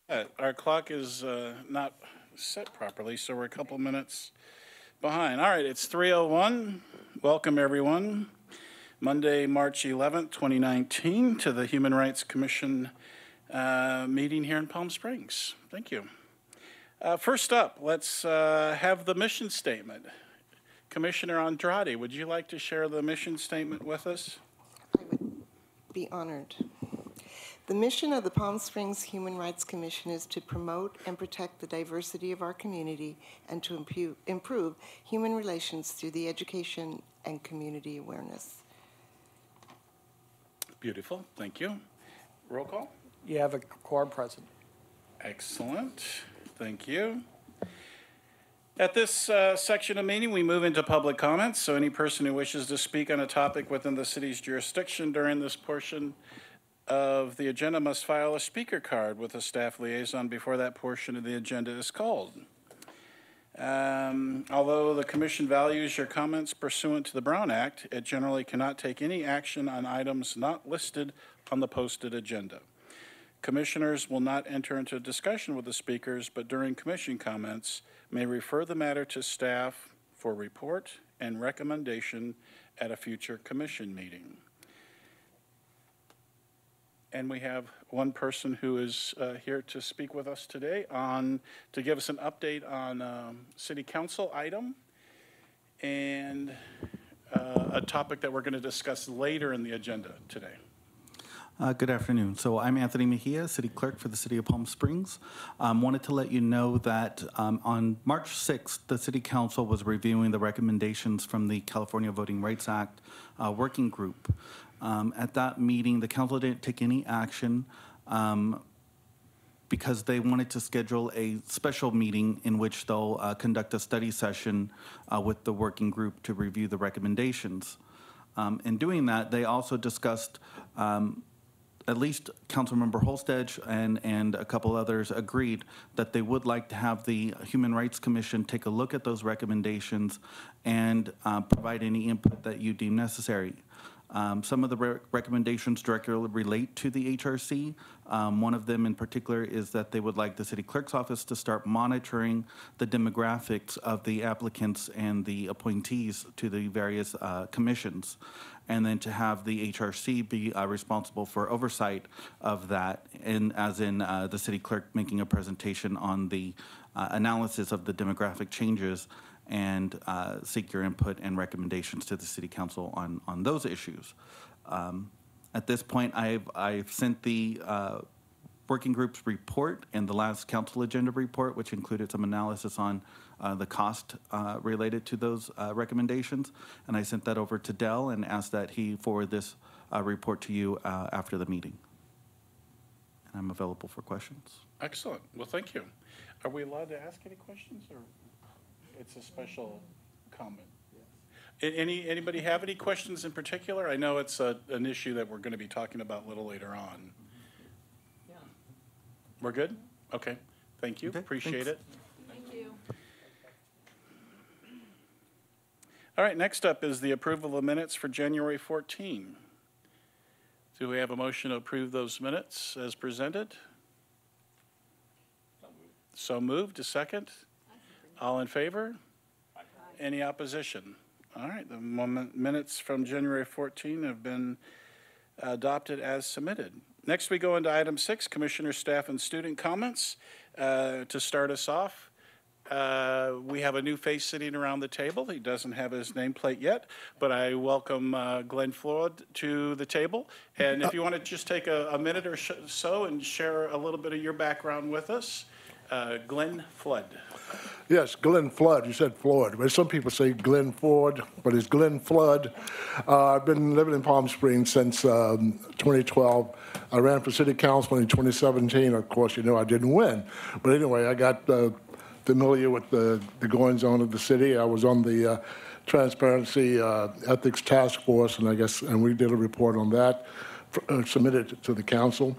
Our clock is not set properly, so we're a couple minutes behind. All right, it's 3:01. Welcome, everyone. Monday, March 11th, 2019, to the Human Rights Commission meeting here in Palm Springs. Thank you. First up, let's have the mission statement. Commissioner Andrade, would you like to share the mission statement with us? I would be honored. The mission of the Palm Springs Human Rights Commission is to promote and protect the diversity of our community and to improve human relations through the education and community awareness. Beautiful, thank you. Roll call. You have a quorum present. Excellent, thank you. At this section of meeting, we move into public comments, so any person who wishes to speak on a topic within the city's jurisdiction during this portion of the agenda must file a speaker card with a staff liaison before that portion of the agenda is called. Although the Commission values your comments pursuant to the Brown Act, it generally cannot take any action on items not listed on the posted agenda. Commissioners will not enter into a discussion with the speakers, but during Commission comments may refer the matter to staff for report and recommendation at a future Commission meeting. And we have one person who is here to speak with us today to give us an update on City Council item and a topic that we're going to discuss later in the agenda today. Good afternoon. So I'm Anthony Mejia, City Clerk for the City of Palm Springs. Wanted to let you know that on March 6th, the City Council was reviewing the recommendations from the California Voting Rights Act working group. At that meeting, the council didn't take any action because they wanted to schedule a special meeting in which they'll conduct a study session with the working group to review the recommendations. In doing that, they also discussed at least Councilmember Holstedge and a couple others agreed that they would like to have the Human Rights Commission take a look at those recommendations and provide any input that you deem necessary. Some of the recommendations directly relate to the HRC. One of them in particular is that they would like the city clerk's office to start monitoring the demographics of the applicants and the appointees to the various commissions, and then to have the HRC be responsible for oversight of that, and as in the city clerk making a presentation on the analysis of the demographic changes and seek your input and recommendations to the City Council on those issues. At this point, I've sent the working group's report and the last council agenda report, which included some analysis on the cost related to those recommendations. And I sent that over to Dell and asked that he forward this report to you after the meeting. And I'm available for questions. Excellent. Well, thank you. Are we allowed to ask any questions, or it's a special comment? Yes. Anybody have any questions in particular? I know it's an issue that we're going to be talking about a little later on. Yeah. We're good? Okay. Thank you. Okay, appreciate it. Thank you. All right, next up is the approval of minutes for January 14. Do we have a motion to approve those minutes as presented? So moved. A second? All in favor? Aye. Any opposition? All right, the minutes from January 14 have been adopted as submitted. Next, we go into item 6, Commissioner, Staff, and Student comments. To start us off, we have a new face sitting around the table. He doesn't have his nameplate yet, but I welcome Glenn Flood to the table. And if you want to just take a minute or so and share a little bit of your background with us. Glenn Flood. Yes, Glenn Flood. You said Floyd. But some people say Glenn Ford, but it's Glenn Flood. I've been living in Palm Springs since 2012. I ran for city council in 2017. Of course, you know I didn't win. But anyway, I got familiar with the goings-on of the city. I was on the Transparency Ethics Task Force, and we did a report on that, submitted it to the council.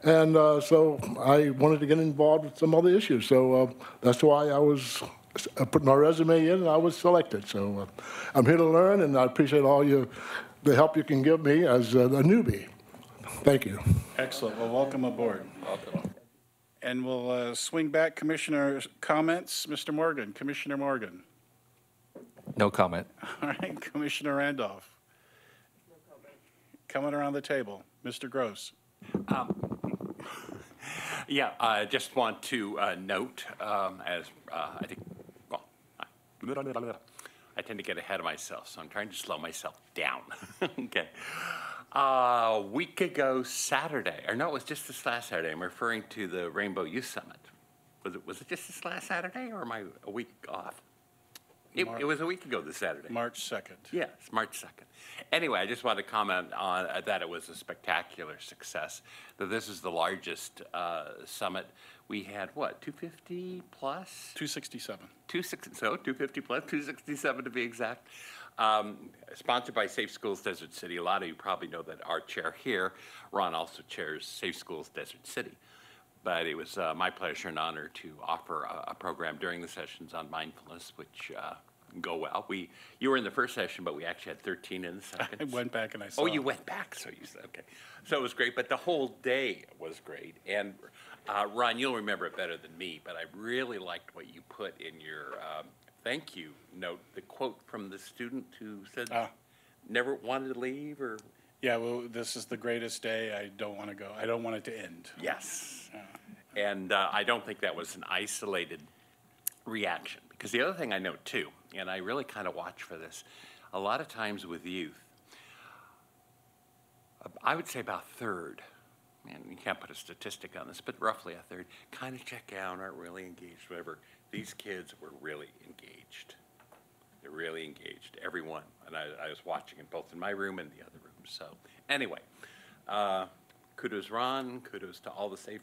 And so I wanted to get involved with some other issues. So that's why I put my resume in and I was selected. So I'm here to learn, and I appreciate all the help you can give me as a newbie. Thank you. Excellent. Well, welcome aboard. Welcome. And we'll swing back Commissioner comments. Mr. Morgan, Commissioner Morgan. No comment. All right, Commissioner Randolph. No comment. Coming around the table, Mr. Gross. Yeah, I just want to note, as I think, well, I tend to get ahead of myself, so I'm trying to slow myself down. Okay. A week ago Saturday, or no, it was just this last Saturday. I'm referring to the Rainbow Youth Summit. Was it just this last Saturday, or am I a week off? It was a week ago this Saturday. March 2nd. Yes, March 2nd. Anyway, I just want to comment on that it was a spectacular success, that this is the largest summit. We had, what, 250 plus? 267. 250 plus, 267 to be exact. Sponsored by Safe Schools Desert City. A lot of you probably know that our chair here, Ron, also chairs Safe Schools Desert City. But it was my pleasure and honor to offer a program during the sessions on mindfulness, which go well. You were in the first session, but we actually had 13 in the second. I went back and I saw. Oh, you went back, so you said, okay. So it was great, but the whole day was great. And Ron, you'll remember it better than me, but I really liked what you put in your thank you note, the quote from the student who said never wanted to leave, or? Yeah, well, this is the greatest day. I don't want to go. I don't want it to end. Yes. And I don't think that was an isolated reaction. Because the other thing I know, too, and I really kind of watch for this, a lot of times with youth, I would say about a third, and you can't put a statistic on this, but roughly a third, kind of check out, aren't really engaged, whatever. These kids were really engaged. They're really engaged, everyone. And I was watching it both in my room and the other room. So anyway, kudos Ron, kudos to all the Safe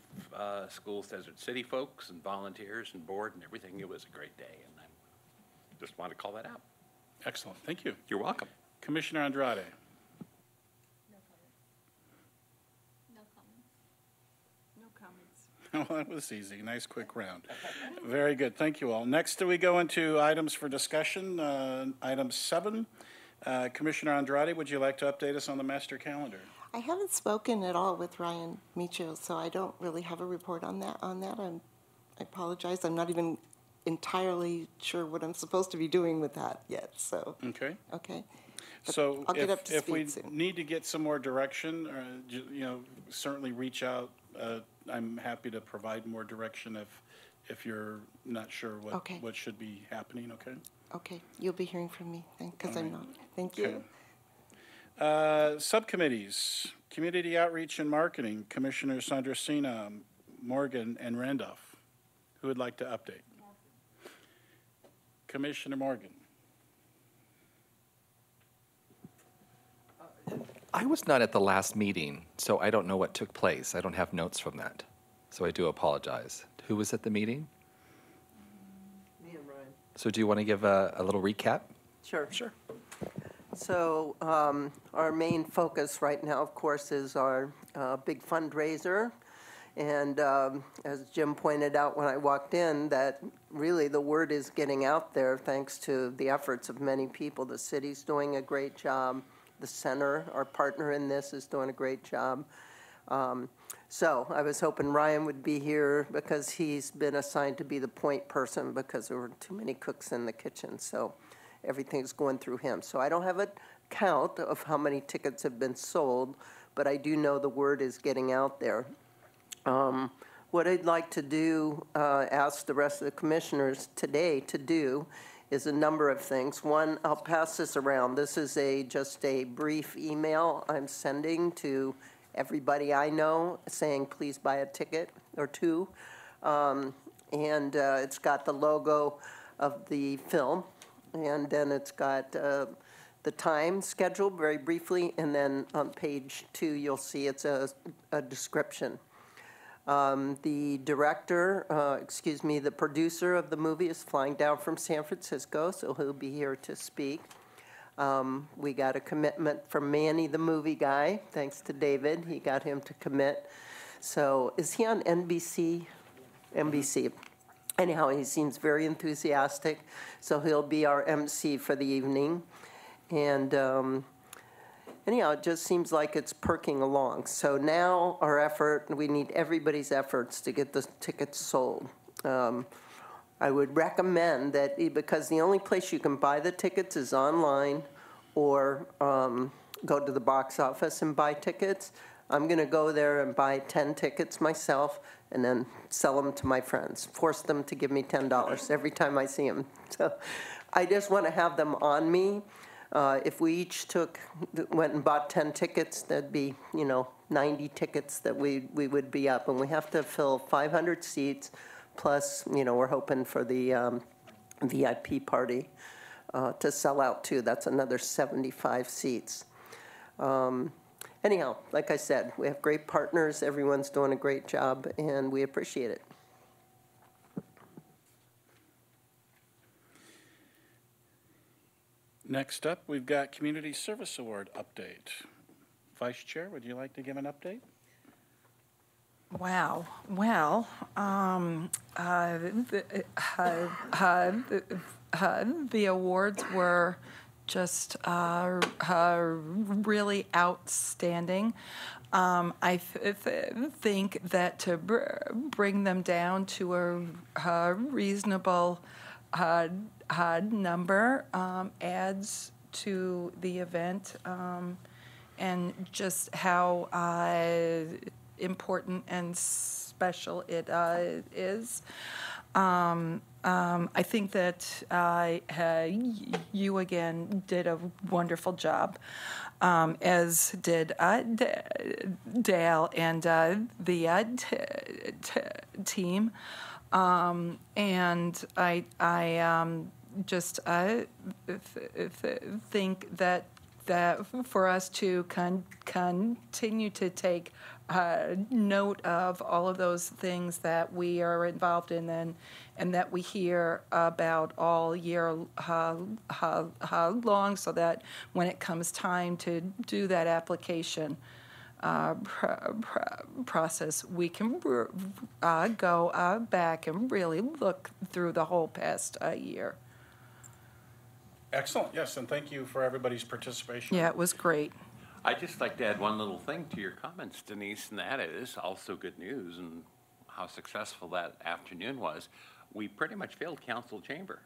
Schools Desert City folks and volunteers and board and everything. It was a great day, and I just want to call that out. Excellent. Thank you. You're welcome. Commissioner Andrade. Well, that was easy. Nice, quick round. Very good. Thank you all. Next, we go into items for discussion. Item 7. Commissioner Andrade, would you like to update us on the master calendar? I haven't spoken at all with Ryan Micho, so I don't really have a report on that. I apologize. I'm not even entirely sure what I'm supposed to be doing with that yet. So Okay. okay. But So I'll get up to if we speed soon. need to get some more direction, certainly reach out. I'm happy to provide more direction if you're not sure Okay. what should be happening, okay? Okay, you'll be hearing from me because I'm not. Thank you. Okay. Subcommittees, Community Outreach and Marketing, Commissioner Sandrasina, Morgan, and Randolph. Who would like to update? Commissioner Morgan. I was not at the last meeting, so I don't know what took place. I don't have notes from that, so I do apologize. Who was at the meeting? Me and Ryan. So do you want to give a little recap? Sure. So our main focus right now, of course, is our big fundraiser. And as Jim pointed out when I walked in, that really the word is getting out there thanks to the efforts of many people. The city's doing a great job. The center, our partner in this, is doing a great job. So I was hoping Ryan would be here because he's been assigned to be the point person because there were too many cooks in the kitchen. So everything's going through him. So I don't have a count of how many tickets have been sold, but I do know the word is getting out there. What I'd like to do, ask the rest of the commissioners today to do, is a number of things. One, I'll pass this around. This is just a brief email I'm sending to everybody I know saying, please buy a ticket or two. And it's got the logo of the film, and then it's got the time scheduled very briefly, and then on page 2 you'll see it's a description. The director, the producer of the movie is flying down from San Francisco, so he'll be here to speak. We got a commitment from Manny, the movie guy, thanks to David. He got him to commit. So is he on NBC? NBC. Anyhow, he seems very enthusiastic, so he'll be our MC for the evening. And anyhow, it just seems like it's perking along. So now our effort, we need everybody's efforts to get the tickets sold. I would recommend that, because the only place you can buy the tickets is online or go to the box office and buy tickets. I'm going to go there and buy 10 tickets myself and then sell them to my friends, force them to give me $10 every time I see them. So I just want to have them on me. If we each went and bought 10 tickets, that'd be, 90 tickets that we would be up. And we have to fill 500 seats, plus, we're hoping for the VIP party to sell out too. That's another 75 seats. Anyhow, like I said, we have great partners. Everyone's doing a great job, and we appreciate it. Next up, we've got Community Service Award update. Vice Chair, would you like to give an update? Wow. Well, the awards were just really outstanding. I think that to bring them down to a reasonable number adds to the event and just how important and special it is. I think that you again did a wonderful job, as did Dale and the team. And I just think that for us to continue to take note of all of those things that we are involved in and that we hear about all year long, so that when it comes time to do that application process, we can go back and really look through the whole past year. Excellent, yes, and thank you for everybody's participation. Yeah, it was great. I'd just like to add one little thing to your comments, Denise, and that is also good news and how successful that afternoon was. We pretty much filled council chamber.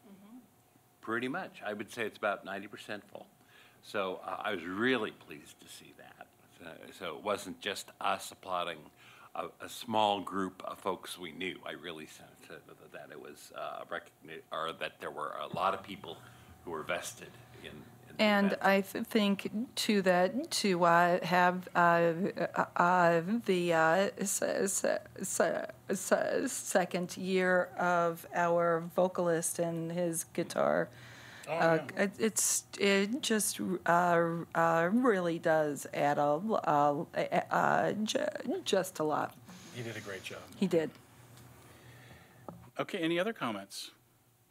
Pretty much. I would say it's about 90% full. So I was really pleased to see that. So it wasn't just us applauding a small group of folks we knew. I really sensed that it was or that there were a lot of people who were vested in and event. I think too that to have the second year of our vocalist and his guitar. It just really does add just a lot. He did a great job. He did. Okay, any other comments?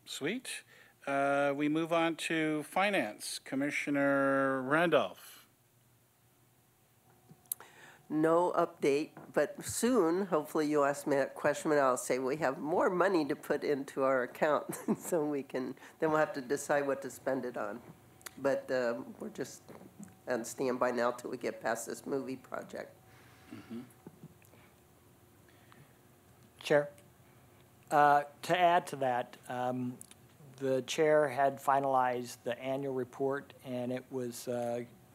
Sweet. We move on to Finance. Commissioner Randolph. No update, but soon, hopefully you'll ask me that question and I'll say we have more money to put into our account so then we'll have to decide what to spend it on. But we're just on standby now till we get past this movie project. Chair, to add to that, the chair had finalized the annual report and it was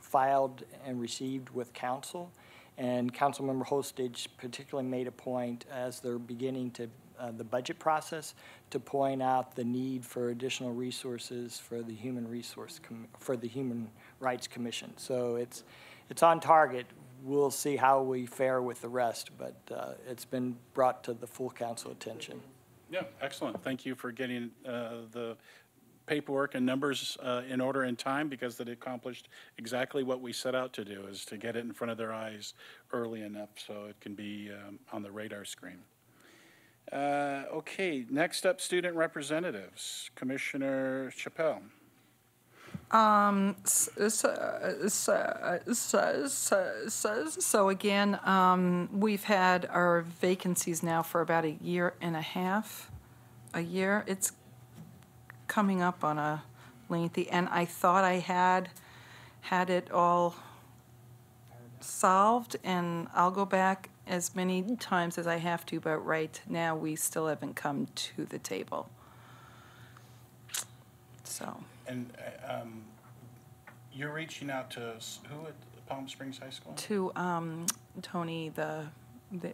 filed and received with council. And Councilmember Hostage particularly made a point as they're beginning to the budget process to point out the need for additional resources for the Human Rights Commission. So it's on target. We'll see how we fare with the rest, but it's been brought to the full council attention. Yeah, excellent. Thank you for getting the paperwork and numbers in order in time, because it accomplished exactly what we set out to do, is to get it in front of their eyes early enough so it can be on the radar screen. Okay, next up, student representatives. Commissioner Chappelle. So again, we've had our vacancies now for about a year and a half. It's coming up on a lengthy, and I thought I had it all solved, and I'll go back as many times as I have to, but right now, we still haven't come to the table. So, And you're reaching out to who at Palm Springs High School? to Tony,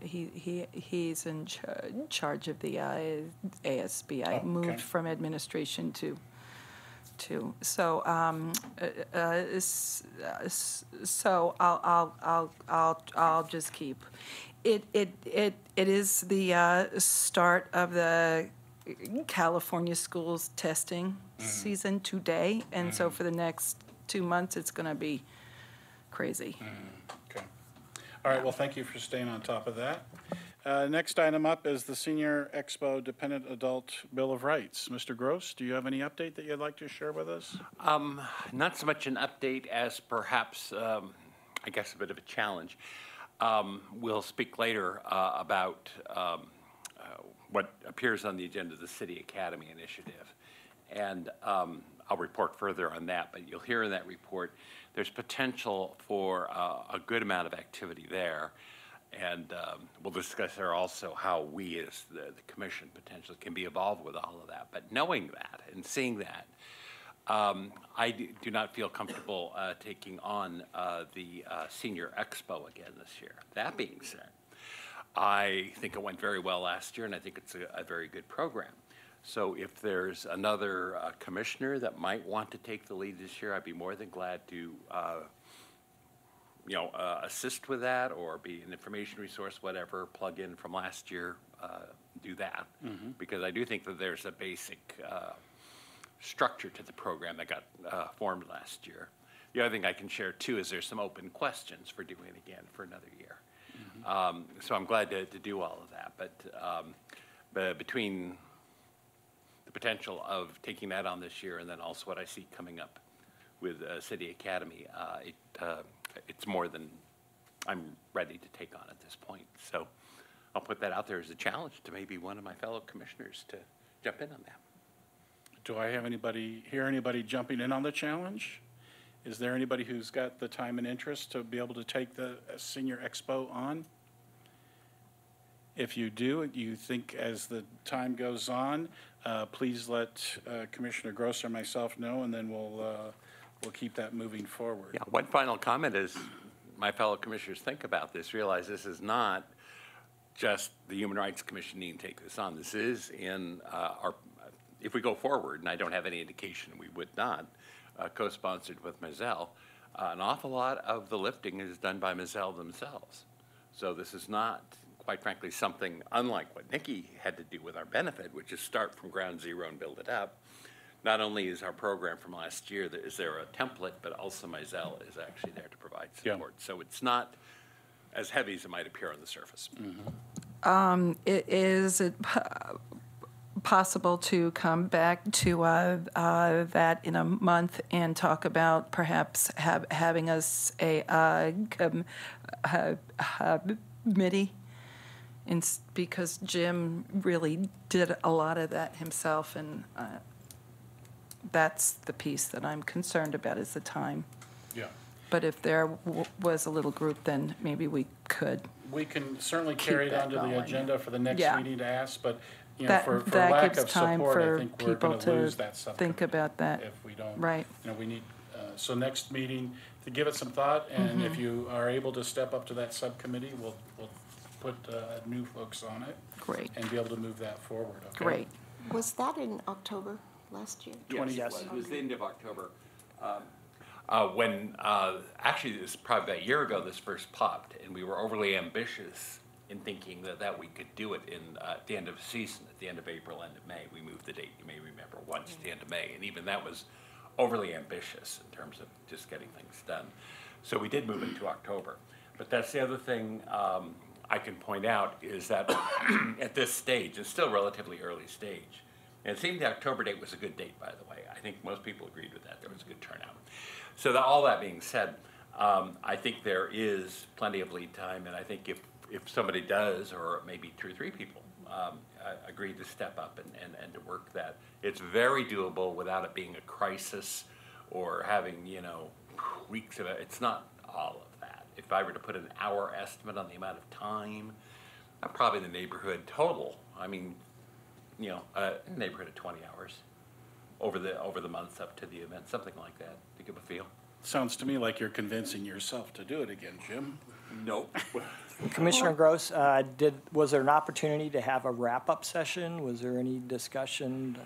he's in charge of the ASB. I Oh, okay. moved from administration to so so I'll just keep it is the start of the California schools testing season today, and so for the next 2 months it's going to be crazy. Okay. All right, well, thank you for staying on top of that. Next item up is the Senior Expo Dependent Adult Bill of Rights. Mr. Gross, do you have any update that you'd like to share with us? Not so much an update as perhaps, I guess, a bit of a challenge. We'll speak later about what appears on the agenda of the City Academy Initiative. And I'll report further on that, but you'll hear in that report there's potential for a good amount of activity there. And we'll discuss there also how we as the commission potentially can be involved with all of that. But knowing that and seeing that, I do not feel comfortable taking on the Senior Expo again this year. That being said, I think it went very well last year, and I think it's a very good program. So if there's another commissioner that might want to take the lead this year, I'd be more than glad to assist with that or be an information resource, whatever, plug in from last year, do that. Because I do think that there's a basic structure to the program that got formed last year. The other thing I can share too is there's some open questions for doing it again for another year. So I'm glad to do all of that. But between the potential of taking that on this year and then also what I see coming up with City Academy, it's more than I'm ready to take on at this point. So I'll put that out there as a challenge to maybe one of my fellow commissioners to jump in on that. Do I have anybody jumping in on the challenge? Is there anybody who's got the time and interest to be able to take the Senior Expo on? If you do, you think as the time goes on, please let Commissioner Gross or myself know, and then we'll keep that moving forward. Yeah, one final comment is my fellow commissioners think about this, realize this is not just the Human Rights Commission needing to take this on. This is in our, if we go forward, and I don't have any indication we would not, co-sponsored with Mizell, an awful lot of the lifting is done by Mizell themselves. So this is not, quite frankly, something unlike what Nikki had to do with our benefit, which is start from ground zero and build it up. Not only is our program from last year, is there a template, but also Mizell is actually there to provide support. So it's not as heavy as it might appear on the surface. Is it possible to come back to that in a month and talk about perhaps having us a committee? Because Jim really did a lot of that himself, and that's the piece that I'm concerned about is the time. Yeah. But if there was a little group, then maybe we could. We can certainly Keep carry it that onto the going. agenda for the next Yeah. meeting to ask, but, you know, That for that lack gives of time support, I for think we're people going to to lose that subcommittee. think about that. If we don't. Right. You know, we need, so next meeting, to give it some thought, and if you are able to step up to that subcommittee, we'll put new folks on it. Great. And be able to move that forward, okay? Great. Was that in October last year? Yes. It was the end of October. When, actually, it was probably about a year ago this first popped, and we were overly ambitious in thinking that we could do it at the end of the season, at the end of April, end of May. We moved the date, you may remember, once at the end of May, and even that was overly ambitious in terms of just getting things done. So we did move it to October. But that's the other thing I can point out is that at this stage, it's still relatively early stage, and it seemed the October date was a good date, by the way. I think most people agreed with that. There was a good turnout. So all that being said, I think there is plenty of lead time, and I think if somebody does, or maybe 2 or 3 people, agree to step up and to work that, it's very doable without it being a crisis or having, weeks of it. It's not all of that. If I were to put an hour estimate on the amount of time, probably in the neighborhood total, I mean, you know, neighborhood of 20 hours over the months up to the event, something like that, to give a feel. Sounds to me like you're convincing yourself to do it again, Jim. Nope. Commissioner Gross, was there an opportunity to have a wrap-up session? Was there any discussion?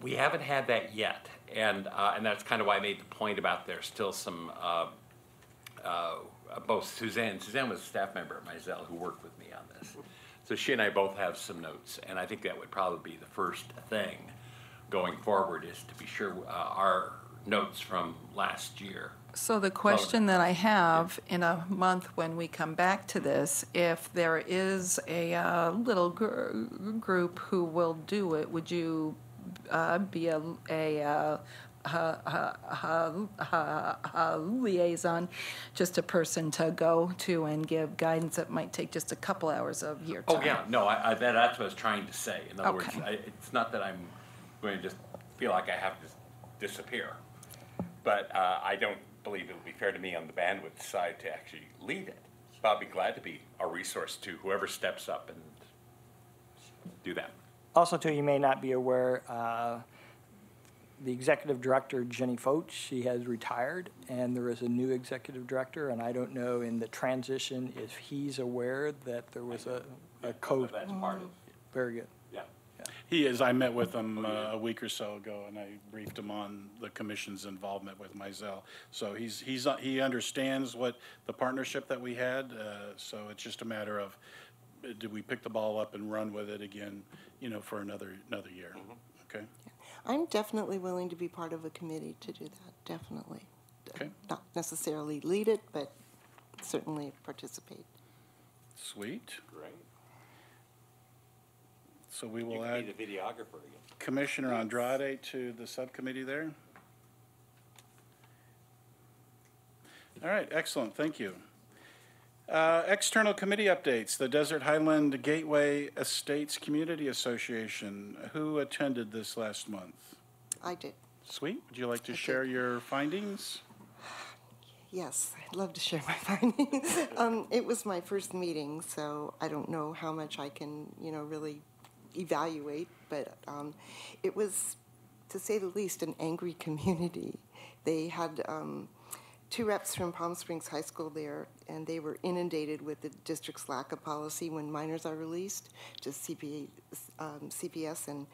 We haven't had that yet, and that's kind of why I made the point about there's still some, both Suzanne was a staff member at Mizell who worked with me on this. So she and I both have some notes, and I think that would probably be the first thing going forward, is to be sure our notes from last year. So the question that I have in a month when we come back to this, if there is a little group who will do it, would you be a liaison, just a person to go to and give guidance that might take just a couple hours of your time? Oh, yeah, no, that's what I was trying to say. In other words, Okay. it's not that I'm going to just feel like I have to disappear, but I don't believe it would be fair to me on the bandwidth side to actually lead it. But I'll be glad to be a resource to whoever steps up and do that. Also, too, you may not be aware, the executive director, Jenny Foch, she has retired, and there is a new executive director, and I don't know in the transition if he's aware that there was a code. That's part of it. Very good. Yeah. He is. I met with him a week or so ago, and I briefed him on the commission's involvement with Mizell. So he understands what the partnership that we had. So it's just a matter of, do we pick the ball up and run with it again, you know, for another year? Okay. I'm definitely willing to be part of a committee to do that, definitely. Okay. Not necessarily lead it, but certainly participate. Sweet. Great. So we You will can add be the videographer again. Commissioner Andrade to the subcommittee there. All right, excellent, thank you. External committee updates, the Desert Highland Gateway Estates Community Association. Who attended this last month? I did. Sweet, would you like to share your findings? Yes, I'd love to share my findings. It was my first meeting, so I don't know how much I can, really evaluate, but it was, to say the least, an angry community. They had 2 reps from Palm Springs High School there, and they were inundated with the district's lack of policy when minors are released to CPS and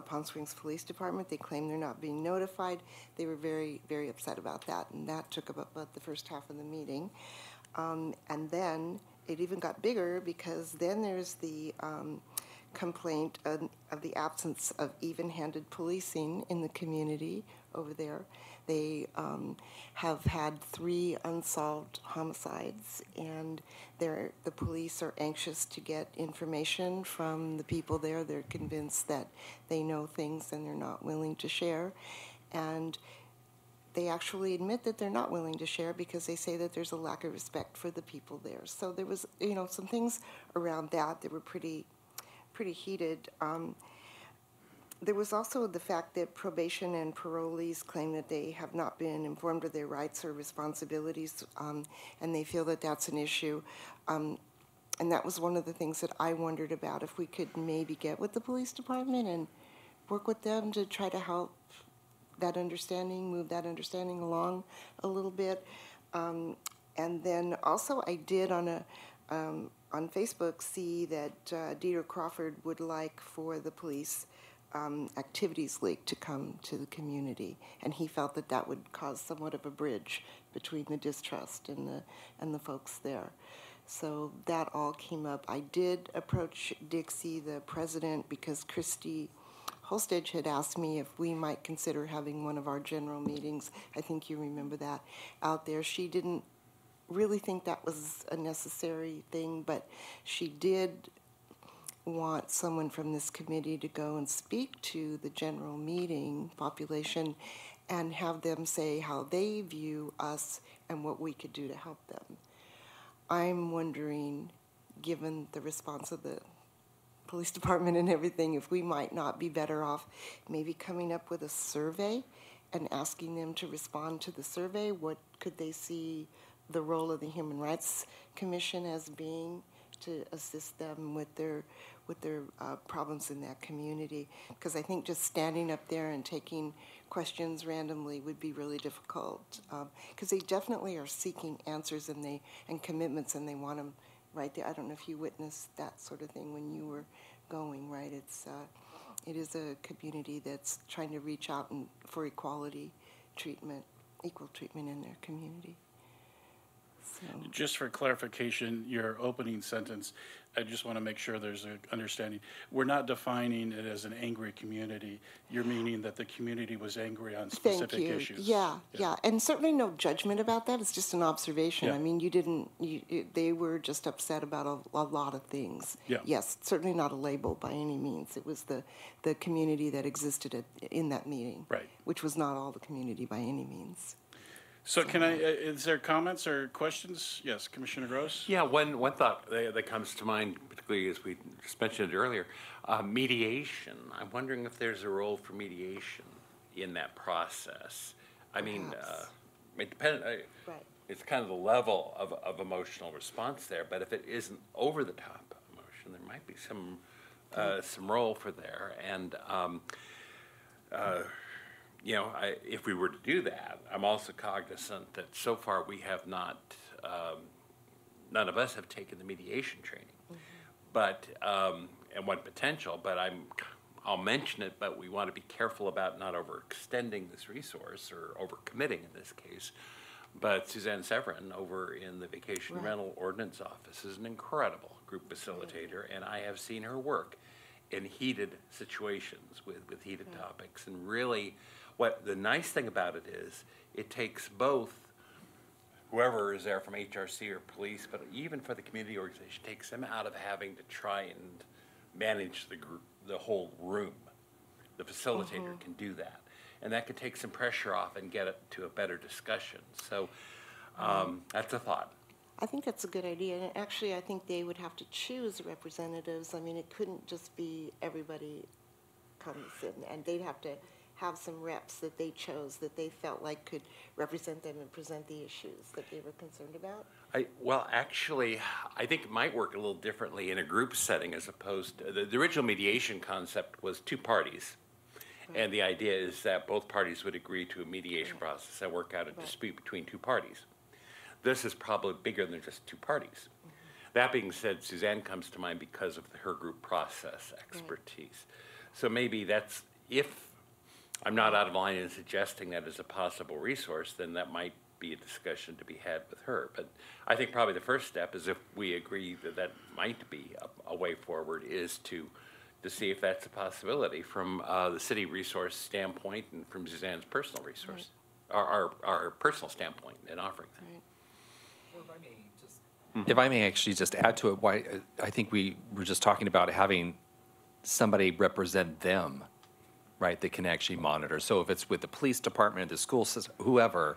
Palm Springs Police Department. They claim they're not being notified. They were very, very upset about that, and that took up about the first half of the meeting. And then it even got bigger, because then there's the complaint of the absence of even-handed policing in the community over there. They have had 3 unsolved homicides, and the police are anxious to get information from the people there. They're convinced that they know things and they're not willing to share. And they actually admit that they're not willing to share because they say that there's a lack of respect for the people there. So there was, some things around that were pretty heated. There was also the fact that probation and parolees claim that they have not been informed of their rights or responsibilities, and they feel that that's an issue. And that was one of the things that I wondered about, if we could maybe get with the police department and work with them to try to help that understanding, move that understanding along a little bit. And then also I did on Facebook see that Dieter Crawford would like for the police activities league to come to the community, and he felt that that would cause somewhat of a bridge between the distrust and the folks there. So that all came up. I did approach Dixie, the president, because Christy Holstage had asked me if we might consider having one of our general meetings. I think you remember that out there. She didn't really think that was a necessary thing, but she did want someone from this committee to go and speak to the general meeting population and have them say how they view us and what we could do to help them. I'm wondering, given the response of the police department and everything, if we might not be better off maybe coming up with a survey and asking them to respond to the survey. What could they see the role of the Human Rights Commission as being to assist them with their problems in that community. Because I think just standing up there and taking questions randomly would be really difficult. Because they definitely are seeking answers and commitments, and they want them right there. I don't know if you witnessed that sort of thing when you were going, right? It is a community that's trying to reach out for equality treatment, equal treatment in their community. So. Just for clarification, your opening sentence, I just want to make sure there's an understanding. We're not defining it as an angry community. You're meaning that the community was angry on specific issues. Yeah. And certainly no judgment about that. It's just an observation. Yeah. I mean, they were just upset about a lot of things. Yeah. Yes, certainly not a label by any means. It was the community that existed in that meeting. Right. Which was not all the community by any means. So is there comments or questions? Yes, Commissioner Gross? Yeah, one thought that comes to mind, particularly as we just mentioned it earlier, mediation. I'm wondering if there's a role for mediation in that process. I mean, it depends. Right. It's kind of the level of emotional response there, but if it isn't over the top emotion, there might be some role for there. And if we were to do that, I'm also cognizant that so far we have not, none of us have taken the mediation training. But, and one potential, but I'll mention it, but we want to be careful about not overextending this resource or overcommitting in this case. But Suzanne Severin over in the Vacation Rental Ordinance Office is an incredible group facilitator, and I have seen her work in heated situations with heated topics. And really, what the nice thing about it is, it takes both whoever is there from HRC or police, but even for the community organization, takes them out of having to try and manage the whole room. The facilitator can do that. And that could take some pressure off and get it to a better discussion. So that's a thought. I think that's a good idea. And actually, I think they would have to choose representatives. I mean, it couldn't just be everybody comes in, and they'd have to have some reps that they chose that they felt like could represent them and present the issues that they were concerned about. Well, actually, I think it might work a little differently in a group setting as opposed to the original mediation concept was two parties. And the idea is that both parties would agree to a mediation process and work out a dispute between two parties. This is probably bigger than just two parties. That being said, Suzanne comes to mind because of her group process expertise. So maybe that's, if I'm not out of line in suggesting that as a possible resource, then that might be a discussion to be had with her. But I think probably the first step is if we agree that that might be a way forward is to see if that's a possibility from the city resource standpoint and from Suzanne's personal resource, our personal standpoint in offering that. If I may actually just add to it, why I think we were just talking about having somebody represent them, right, that can actually monitor. So if it's with the police department, the school system, whoever,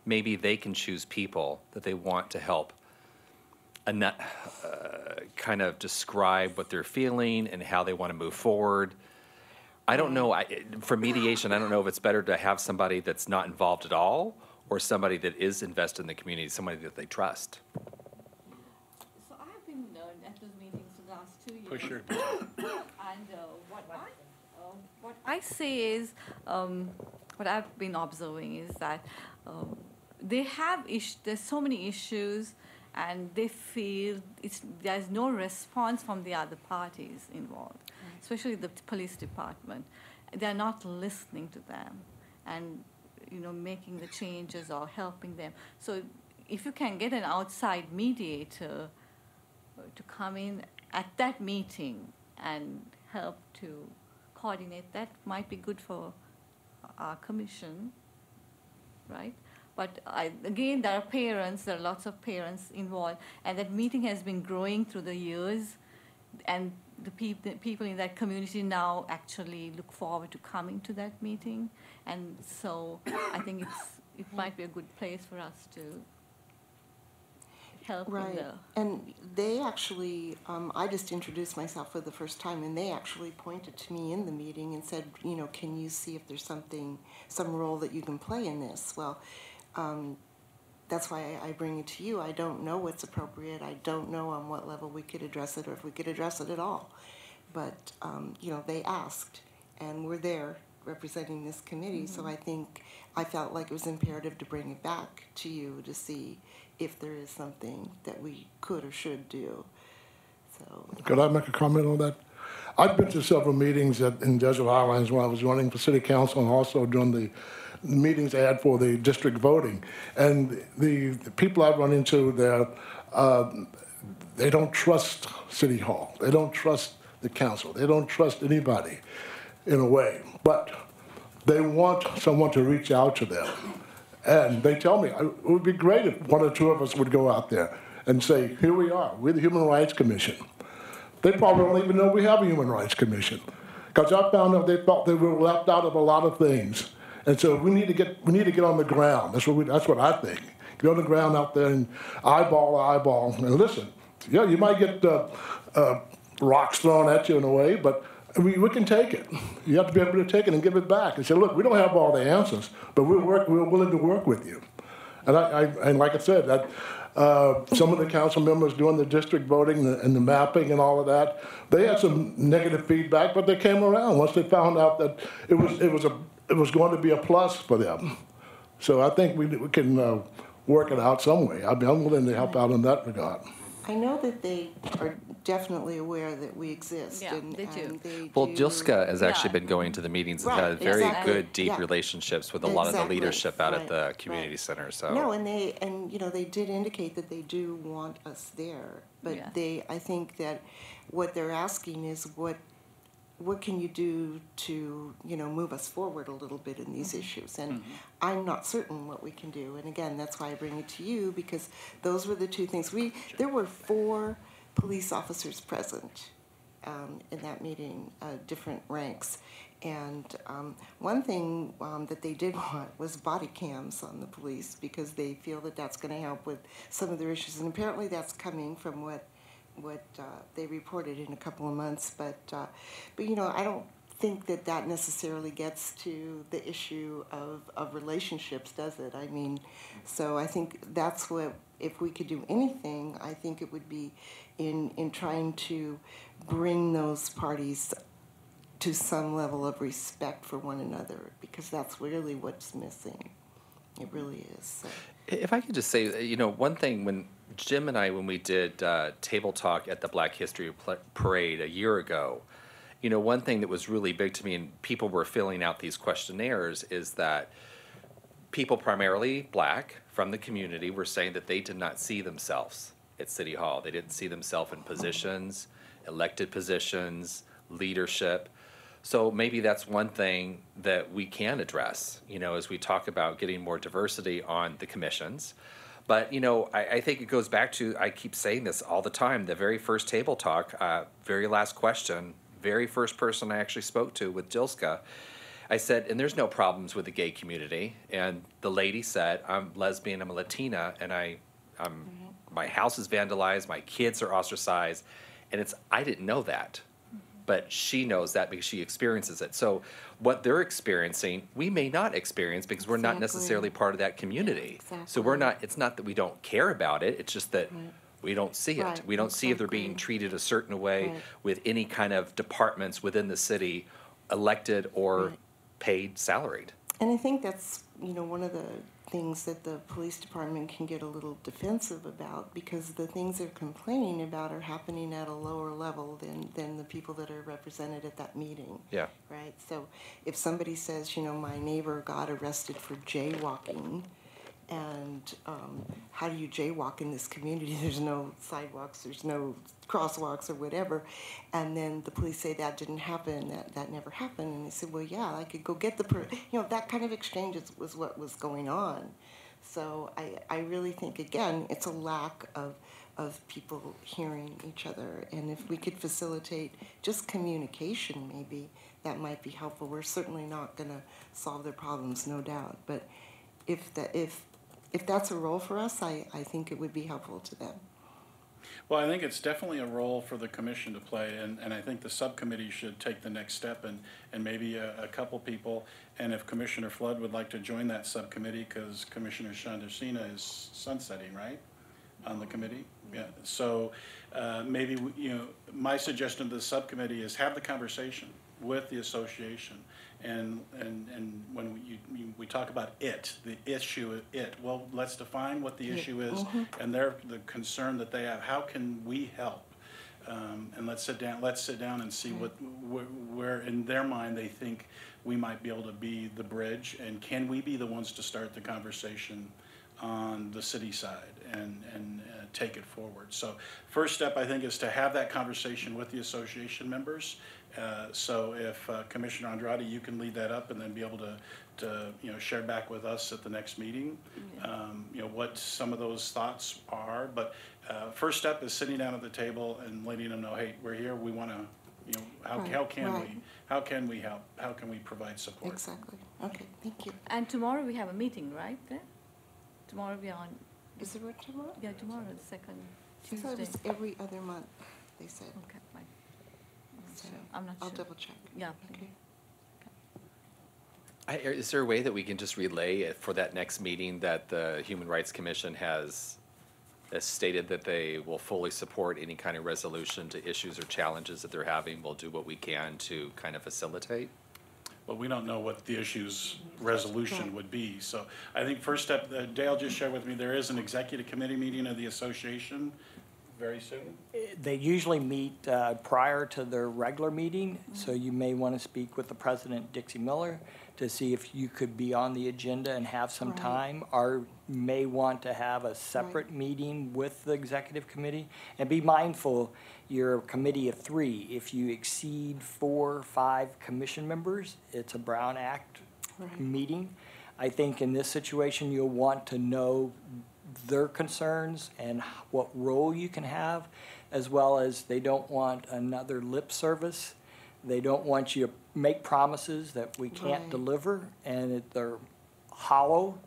maybe they can choose people that they want to help kind of describe what they're feeling and how they want to move forward. I don't know, for mediation, I don't know if it's better to have somebody that's not involved at all or somebody that is invested in the community, somebody that they trust. So I have been at those meetings for the last 2 years. Push your And what I say is, what I've been observing is that they have there's so many issues, and they feel there's no response from the other parties involved, especially the police department. They're not listening to them and making the changes or helping them. So if you can get an outside mediator to come in at that meeting and help to coordinate, that might be good for our commission, right? But again, there are lots of parents involved, and that meeting has been growing through the years, and the people in that community now actually look forward to coming to that meeting, and so I think it might be a good place for us to help. Right, and they actually, I just introduced myself for the first time, and they actually pointed to me in the meeting and said, can you see if there's some role that you can play in this? Well, that's why I bring it to you. I don't know what's appropriate. I don't know on what level we could address it or if we could address it at all. But, you know, they asked, and we're there representing this committee, so I think I felt like it was imperative to bring it back to you to see if there is something that we could or should do. So, Could I make a comment on that? I've been to several meetings in Desert Highlands when I was running for city council and also during the meetings I had for the district voting. And the people I've run into there, they don't trust City Hall. They don't trust the council. They don't trust anybody in a way. But they want someone to reach out to them. And they tell me, it would be great if one or two of us would go out there and say, here we are, we're the Human Rights Commission. They probably don't even know we have a Human Rights Commission. Because I found out they felt they were left out of a lot of things. And so we need to get on the ground. That's what I think. Get on the ground out there and eyeball to eyeball and listen. Yeah, you might get rocks thrown at you in a way, but we can take it. You have to be able to take it and give it back and say, look, we don't have all the answers, but we're willing to work with you. And like I said, some of the council members doing the district voting and the mapping and all of that, they had some negative feedback, but they came around once they found out that it was going to be a plus for them. So I think we can work it out some way. I'm willing to help out in that regard. I know that they are definitely aware that we exist. Yeah, and, they do. and they Well, do- Jilska has actually Yeah. been going to the meetings and Right, had very exactly. good, deep Yeah. relationships with a lot of the Exactly, leadership out at right, the community center, so. No, and you know, they did indicate that they do want us there, but Yeah. I think that what they're asking is what can you do to, you know, move us forward a little bit in these issues? And I'm not certain what we can do. And again, that's why I bring it to you, because those were the two things. There were 4 police officers present in that meeting, different ranks. And one thing that they did want was body cams on the police, because they feel that that's going to help with some of their issues. And apparently that's coming from what they reported in a couple of months. But you know, I don't think that necessarily gets to the issue of relationships, does it? I mean, so I think that's what, if we could do anything, I think it would be in trying to bring those parties to some level of respect for one another, because that's really what's missing. It really is. So. If I could just say, you know, one thing, when Jim and I, when we did table talk at the Black History Parade a year ago, you know, one thing that was really big to me, and people were filling out these questionnaires, is that people primarily Black from the community were saying that they did not see themselves at City Hall. They didn't see themselves in positions, elected positions, leadership. So maybe that's one thing that we can address, you know, as we talk about getting more diversity on the commissions. But, you know, I think it goes back to, I keep saying this all the time, the very first table talk, very last question, very first person I actually spoke to with Jilska, I said, and there's no problems with the gay community. And the lady said, I'm lesbian, I'm a Latina, and my house is vandalized, my kids are ostracized, and I didn't know that. But she knows that because she experiences it. So what they're experiencing, we may not experience because we're not necessarily part of that community. So it's not that we don't care about it, it's just that we don't see it. Right, We don't see if they're being treated a certain way with any kind of departments within the city, elected or paid, salaried. And I think that's, you know, one of the things that the police department can get a little defensive about, because the things they're complaining about are happening at a lower level than the people that are represented at that meeting. Yeah. Right? So if somebody says, you know, my neighbor got arrested for jaywalking, and how do you jaywalk in this community? There's no sidewalks, there's no crosswalks or whatever. And then the police say that didn't happen, that never happened. And they said, well, yeah, I could go get you know, that kind of exchange was what was going on. So I really think, again, it's a lack of people hearing each other. And if we could facilitate just communication, maybe that might be helpful. We're certainly not going to solve their problems, no doubt. But if that's a role for us, I think it would be helpful to them. Well, I think it's definitely a role for the commission to play, and I think the subcommittee should take the next step and maybe a couple people. And if Commissioner Flood would like to join that subcommittee, because Commissioner Chandrasena is sunsetting, right, on the committee? Yeah, so maybe, my suggestion to the subcommittee is have the conversation with the association. And when we talk about the issue, well, let's define what the issue is and the concern that they have. How can we help? And let's sit down and see where in their mind they think we might be able to be the bridge, and can we be the ones to start the conversation on the city side and take it forward. So first step, I think, is to have that conversation with the association members. So if Commissioner Andrade, you can lead that up and then be able to share back with us at the next meeting, what some of those thoughts are. But first step is sitting down at the table and letting them know, hey, we're here. We want to, how can we help? How can we provide support? Exactly. Okay, thank you. And tomorrow we have a meeting, right? There? Tomorrow we are on. Is it what tomorrow? Yeah, tomorrow, the second I thought it Tuesday. was every other month, they said. Okay, fine. So I'm not I'll sure. double check. Yeah. Okay. Is there a way that we can just relay it for that next meeting that the Human Rights Commission has stated that they will fully support any kind of resolution to issues or challenges that they're having? We'll do what we can to kind of facilitate? But we don't know what the issue's resolution would be. So I think first step, Dale just shared with me, there is an executive committee meeting of the association very soon. They usually meet prior to their regular meeting, so you may want to speak with the president, Dixie Miller, to see if you could be on the agenda and have some Right. time, or may want to have a separate meeting with the executive committee. And be mindful, you're a committee of 3. If you exceed 4 or 5 commission members, it's a Brown Act Right. meeting. I think in this situation, you'll want to know their concerns and what role you can have, as well as they don't want another lip service. They don't want you to make promises that we can't Right. deliver, and they're hollow.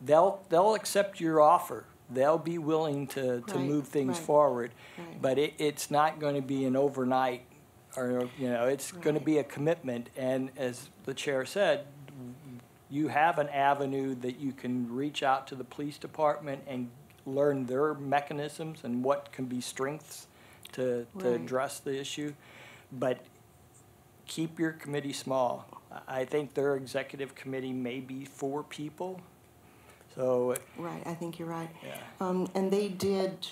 They'll accept your offer. They'll be willing to Right, move things right, forward, right. but it's not going to be an overnight, or it's going to Right. be a commitment. And as the chair said, you have an avenue that you can reach out to the police department and learn their mechanisms and what can be strengths to Right. address the issue. But keep your committee small. I think their executive committee may be 4 people. So, Right, I think you're right. yeah. And they did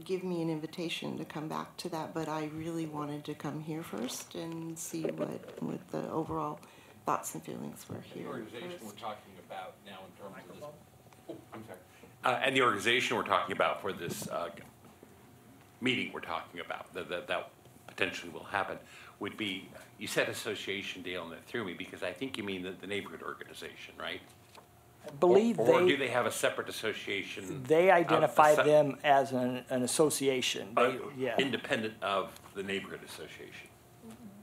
give me an invitation to come back to that, but I really wanted to come here first and see what the overall thoughts and feelings were here first. talking about now in terms of this. Oh, I'm sorry. And the organization we're talking about for this meeting we're talking about, that potentially will happen, would be, you said association, Dale, and that threw me, because I think you mean the neighborhood organization, right? I believe Or do they have a separate association? they identify sep- them as an association. They, yeah. Independent of the neighborhood association?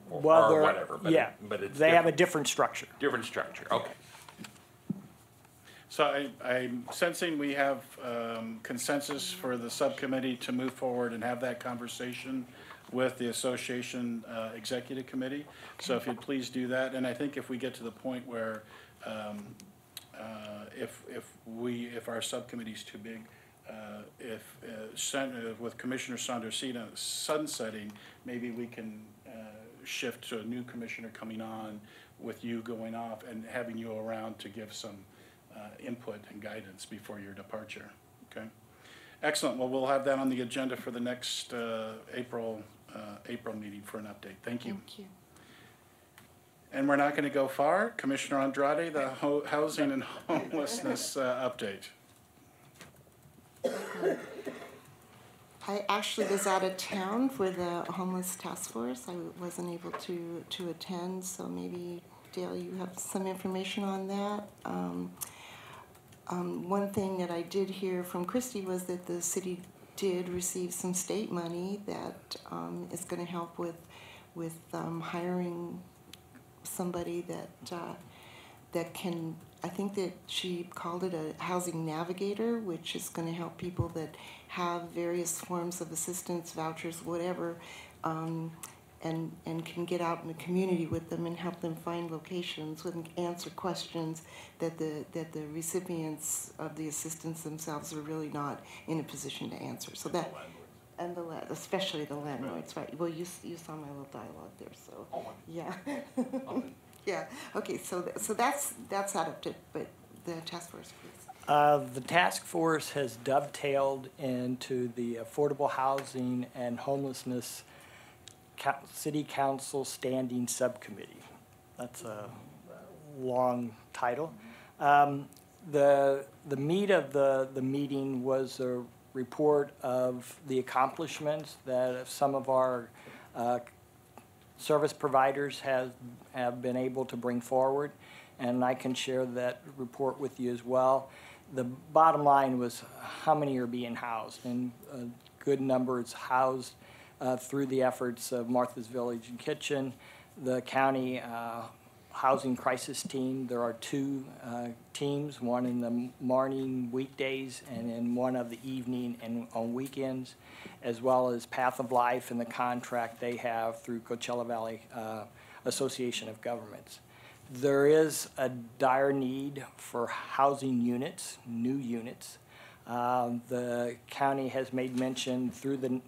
Well, Or they're- whatever, but yeah, but it's they have a different. different structure. Different structure, okay. So I'm sensing we have consensus for the subcommittee to move forward and have that conversation with the association executive committee. So if you'd please do that. And I think if we get to the point where if our subcommittee's too big, with Commissioner Sandersina sunsetting, maybe we can shift to a new commissioner coming on with you going off and having you around to give some input and guidance before your departure, okay? Excellent, well, we'll have that on the agenda for the next April meeting for an update. Thank you. Thank you. And we're not gonna go far. Commissioner Andrade, the housing and homelessness update. I actually was out of town for the homeless task force. I wasn't able to attend, so maybe, Dale, you have some information on that. One thing that I did hear from Christy was that the city did receive some state money that is going to help with hiring somebody that can I think that she called it a housing navigator, which is going to help people that have various forms of assistance, vouchers, whatever, and can get out in the community with them and help them find locations and answer questions that the recipients of the assistance themselves are really not in a position to answer. So that, and especially the landlords, right? Well, you saw my little dialogue there, so yeah. Yeah. Okay. So that's out of it. But the task force, please. The task force has dovetailed into the Affordable Housing and Homelessness City Council Standing Subcommittee. That's a long title. The meat of the meeting was a report of the accomplishments that some of our service providers have been able to bring forward, and I can share that report with you as well. The bottom line was how many are being housed, and a good number is housed through the efforts of Martha's Village and Kitchen, the county housing crisis team. There are two teams, one in the morning weekdays and in one of the evening and on weekends, as well as Path of Life and the contract they have through Coachella Valley Association of Governments. There is a dire need for housing units, new units. The county has made mention through the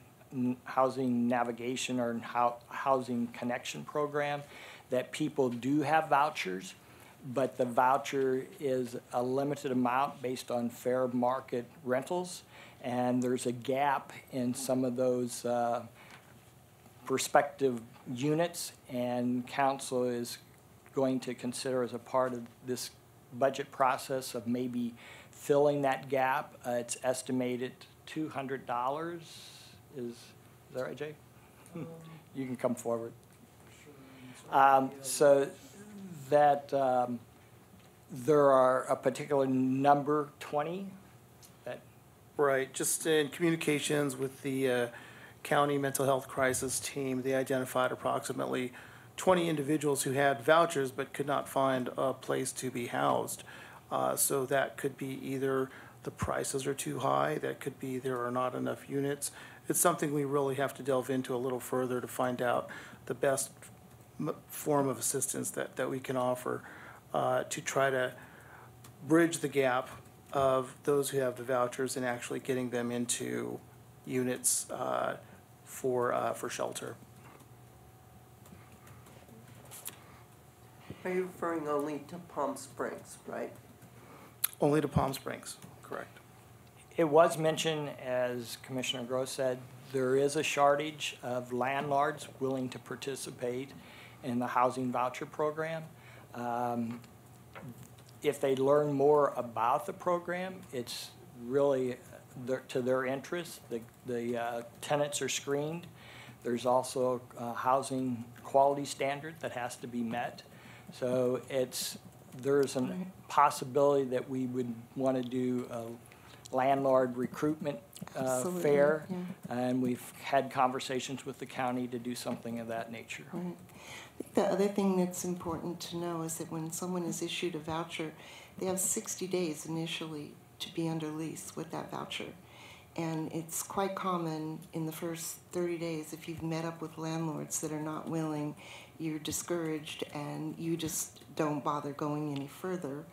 housing navigation or housing connection program that people do have vouchers, but the voucher is a limited amount based on fair market rentals, and there's a gap in some of those prospective units, and council is going to consider as a part of this budget process of maybe filling that gap. It's estimated $200. Is that right, Jay? You can come forward. So that there are a particular number, 20, that. Right, just in communications with the county mental health crisis team, they identified approximately 20 individuals who had vouchers but could not find a place to be housed. So that could be either the prices are too high, that could be there are not enough units. It's something we really have to delve into a little further to find out the best form of assistance that we can offer to try to bridge the gap of those who have the vouchers and actually getting them into units for shelter. Are you referring only to Palm Springs, right? Only to Palm Springs, correct. It was mentioned, as Commissioner Gross said, there is a shortage of landlords willing to participate in the housing voucher program. If they learn more about the program, it's really to their interest. The tenants are screened. There's also a housing quality standard that has to be met. So there's a possibility that we would want to do a landlord recruitment fair, yeah. and we've had conversations with the county to do something of that nature. Right. The other thing that's important to know is that when someone is issued a voucher, they have 60 days initially to be under lease with that voucher. And it's quite common in the first 30 days, if you've met up with landlords that are not willing, you're discouraged and you just don't bother going any further,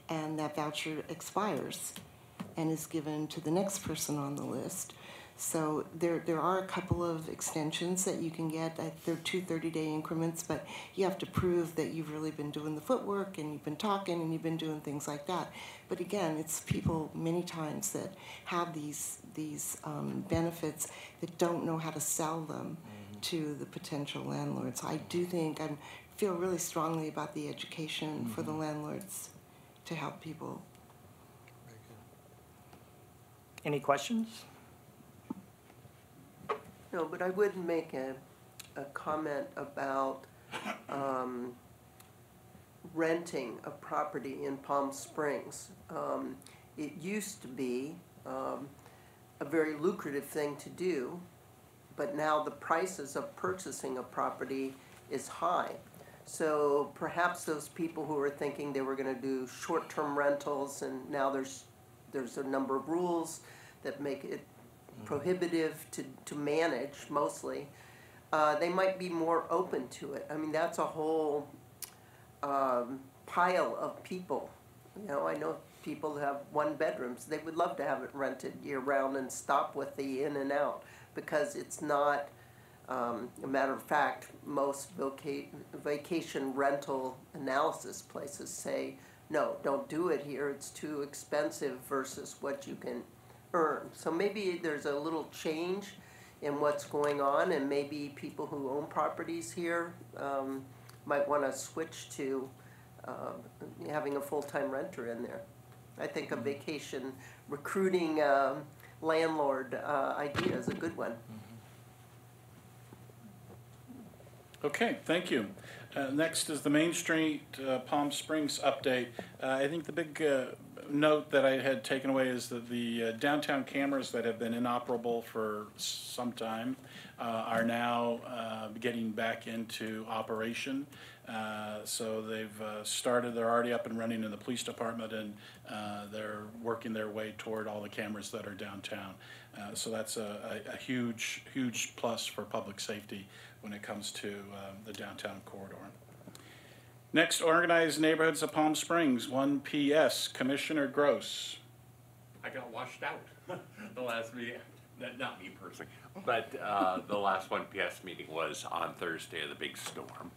and that voucher expires and is given to the next person on the list. So there are a couple of extensions that you can get. They're 2 30-day increments, but you have to prove that you've really been doing the footwork and you've been talking and you've been doing things like that. But again, it's people many times that have these benefits that don't know how to sell them to the potential landlords. I do think I feel really strongly about the education for the landlords to help people. Any questions? No, but I would make a comment about renting a property in Palm Springs. It used to be a very lucrative thing to do, but now the prices of purchasing a property is high. So perhaps those people who were thinking they were going to do short-term rentals, and now there's a number of rules that make it prohibitive to manage mostly, they might be more open to it. I mean, that's a whole pile of people. You know, I know people who have one bedrooms. They would love to have it rented year-round and stop with the in and out, because it's not, a matter of fact, most vacation rental analysis places say, no, don't do it here, it's too expensive versus what you can earn. So maybe there's a little change in what's going on, and maybe people who own properties here might want to switch to having a full-time renter in there. I think a vacation recruiting landlord idea is a good one. Okay, thank you. Next is the Main Street Palm Springs update. I think the big note that I had taken away is that the downtown cameras that have been inoperable for some time are now getting back into operation. So they've started, they're already up and running in the police department, and they're working their way toward all the cameras that are downtown. So that's a huge, huge plus for public safety when it comes to the downtown corridor. Next, Organized Neighborhoods of Palm Springs, 1 PS, Commissioner Gross. I got washed out the last meeting. Not me personally, but the last 1 PS meeting was on Thursday of the big storm.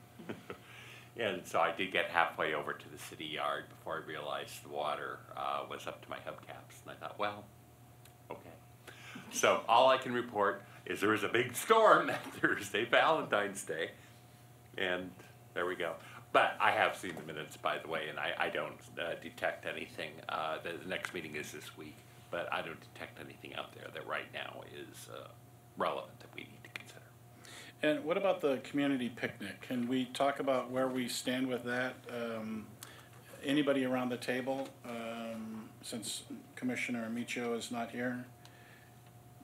And so I did get halfway over to the city yard before I realized the water was up to my hubcaps. And I thought, well, okay. So all I can report is there was a big storm that Thursday, Valentine's Day. And there we go. But I have seen the minutes, by the way, and I don't detect anything. The next meeting is this week, but I don't detect anything out there that right now is relevant that we need to consider. And what about the community picnic? Can we talk about where we stand with that? Anybody around the table, since Commissioner Amicio is not here?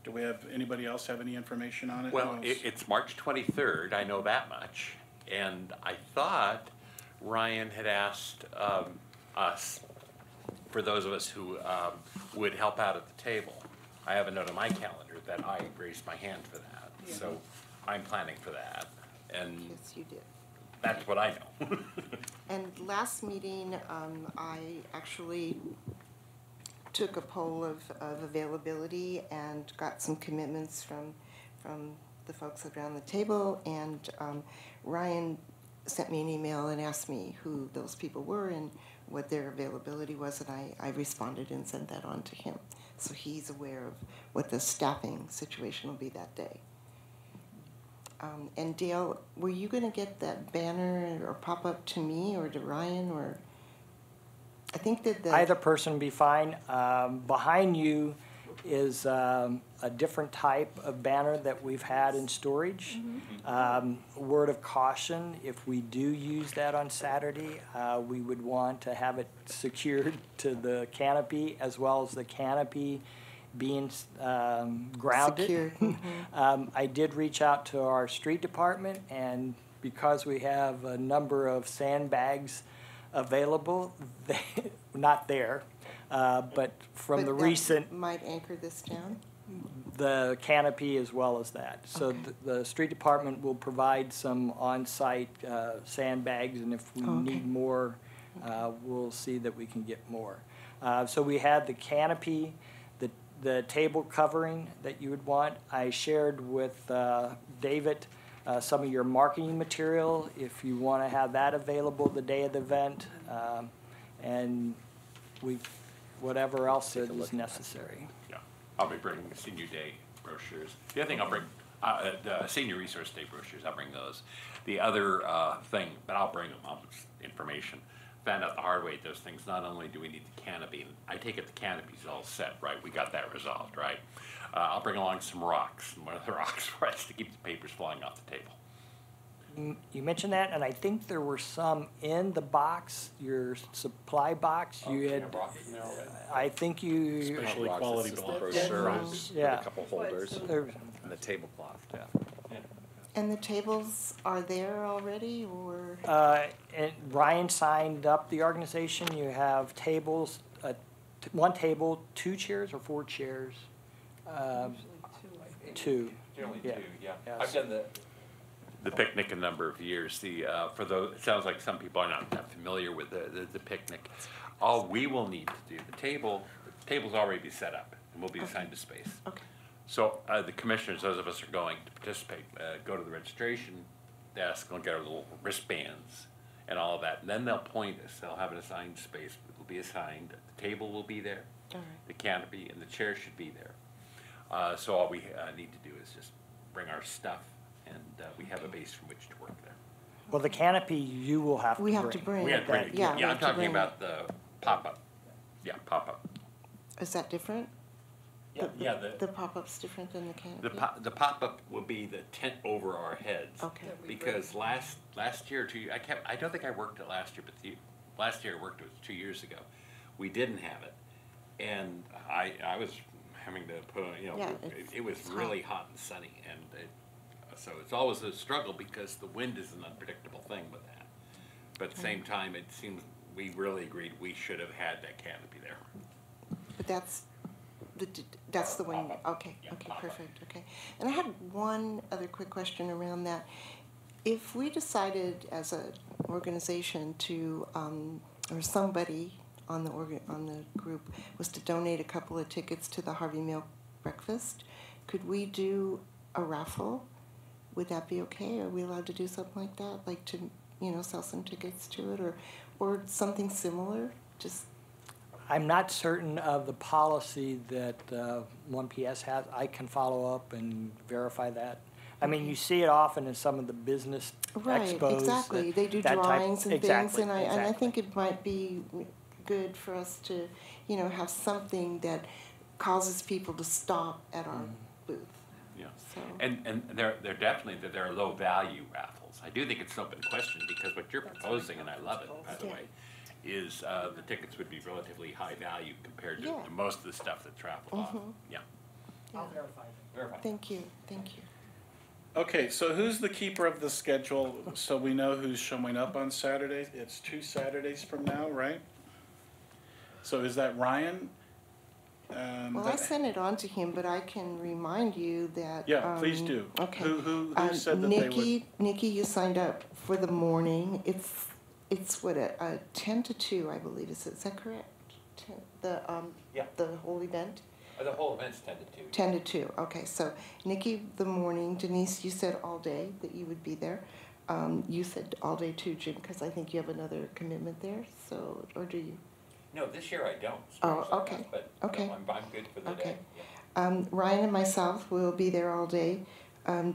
Do we have, anybody else have any information on it? Well, it's March 23rd, I know that much. And I thought Ryan had asked us, for those of us who would help out at the table. I have a note on my calendar that I raised my hand for that. Yeah. So I'm planning for that. And Yes, you did. that's what I know. And last meeting, I actually took a poll of availability and got some commitments from the folks around the table, and Ryan sent me an email and asked me who those people were and what their availability was, and I responded and sent that on to him. So he's aware of what the staffing situation will be that day. And Dale, were you going to get that banner or pop up to me or to Ryan, or I think that Either person would be fine. Behind you is a different type of banner that we've had in storage. Word of caution, if we do use that on Saturday, we would want to have it secured to the canopy, as well as the canopy being grounded. Secured. I did reach out to our street department, and because we have a number of sandbags available, not there, but from the that recent, might anchor this down. the canopy as well as that. So Okay. the street department will provide some on-site sandbags, and if we Okay. need more, we'll see that we can get more. So we had the canopy, the table covering that you would want. I shared with David some of your marketing material, if you want to have that available the day of the event, and whatever else is necessary. Yeah, I'll be bringing the Senior Day brochures. The other thing I'll bring, the Senior Resource Day brochures, I'll bring those. The other thing, but I'll bring them, information. Found out the hard way, those things, not only do we need the canopy, and I take it the canopy's all set, right? We got that resolved, right? I'll bring along some rocks, and one of the rocks for us to keep the papers flying off the table. You mentioned that, and I think there were some in the box, your supply box. You had, I think you, Especially quality This is the blocks. brochures, Yeah. with a couple holders, there- and the tablecloth. And the tables are there already, or? And Ryan signed up the organization. You have tables, one table, 2 chairs or 4 chairs? Two. Generally Yeah. two, yeah. Yeah, I've so- done The picnic a number of years. For those, it sounds like some people are not that familiar with the picnic. All we will need to do, the table's already be set up and we'll be assigned a space. Okay. So the commissioners, those of us who are going to participate, go to the registration desk, and get our little wristbands and all of that. And then they'll point us, they'll have an assigned space, it will be assigned, the table will be there, All right. the canopy, and the chair should be there. So all we need to do is just bring our stuff, and we have a base from which to work there. Well, the canopy you will have to bring. We have to bring. We have to bring it, Yeah, we yeah, I'm have to talking bring it. about the pop-up. Yeah, pop-up. Is that different? Yeah, The pop-up's different than the canopy? The pop-up will be the tent over our heads. Okay. Because last year, I don't think I worked it last year, but last year I worked it 2 years ago. We didn't have it. And I was having to put on, Yeah, it was it's really hot and sunny. And so it's always a struggle because the wind is an unpredictable thing with that. But at the same time, it seems we really agreed we should have had that canopy there. But that's the one, okay, okay, perfect, okay. And I had one other quick question around that. If we decided as an organization to, or somebody on the group was to donate a couple of tickets to the Harvey Milk Breakfast, could we do a raffle? Would that be okay? Are we allowed to do something like that? Like to, sell some tickets to it or something similar? Just, I'm not certain of the policy that 1PS has. I can follow up and verify that. I mean, you see it often in some of the business right, expos. exactly. They do that type- drawings and exactly, things, and I exactly. think it might be good for us to, have something that causes people to stop at our booth. Yeah, So- and they're definitely, there are low value raffles. I do think it's an open question, because what you're proposing, and I love it, by the Yeah. way, is the tickets would be relatively high value compared to Yeah. most of the stuff that's raffled off. Yeah. I'll verify. Thank you, thank you. Okay, so who's the keeper of the schedule, so we know who's showing up on Saturdays? It's 2 Saturdays from now, right? So is that Ryan? Well, I sent it on to him, but I can remind you that. Yeah, please do. Okay. Who said that they would? Nikki, you signed up for the morning. It's what, a 10 to 2, I believe. Is that correct? Yeah. The whole event? The whole event's 10 to 2. 10 to 2, okay. So Nikki, the morning. Denise, you said all day that you would be there. You said all day too, Jim, because I think you have another commitment there, so, or do you? No, this year I don't. Oh, okay, But okay. I'm good for the Okay. day. Yeah. Ryan and myself will be there all day.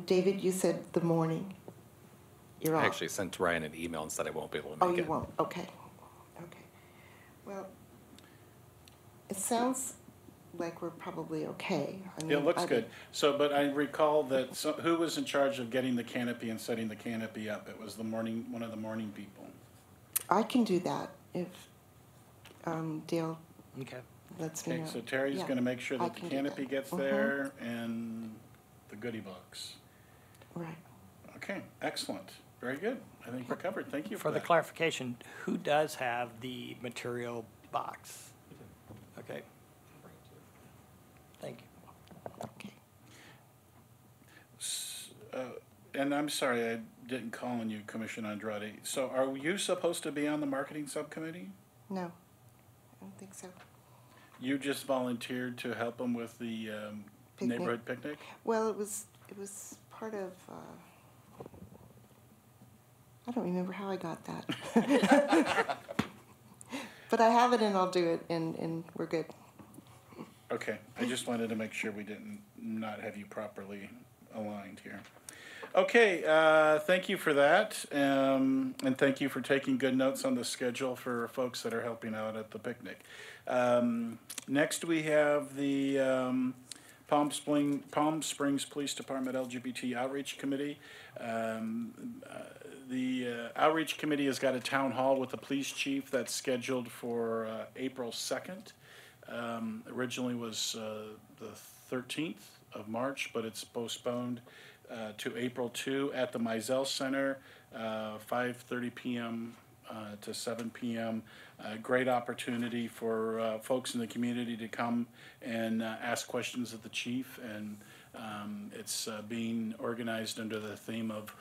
David, you said the morning. You're off. I actually sent Ryan an email and said I won't be able to Oh, make it. you won't, okay, okay. Well, it sounds like we're probably okay. I It mean, looks I- good. So, but I recall that, who was in charge of getting the canopy and setting the canopy up? It was one of the morning people. I can do that if Dale Okay. lets me Okay, know. so Terry's Yeah, gonna make sure I that the can do canopy that. gets Mhm. there and the goodie box. Right. Okay, excellent. Very good. I think we're covered. Thank you For for the that. clarification, who does have the material box? Okay. Thank you. Okay. And I'm sorry, I didn't call on you, Commissioner Andrade. So are you supposed to be on the marketing subcommittee? No, I don't think so. You just volunteered to help them with the Picnic. neighborhood picnic? Well, it was part of, I don't remember how I got that. But I have it and I'll do it and we're good. Okay, I just wanted to make sure we didn't not have you properly aligned here. Okay, thank you for that, and thank you for taking good notes on the schedule for folks that are helping out at the picnic. Next, we have the Palm Springs Police Department LGBT Outreach Committee. The Outreach Committee has got a town hall with the police chief that's scheduled for April 2nd. Originally was the 13th of March, but it's postponed to April 2 at the Mizell Center, 5:30 p.m. To 7 p.m. Great opportunity for folks in the community to come and ask questions of the chief, and it's being organized under the theme of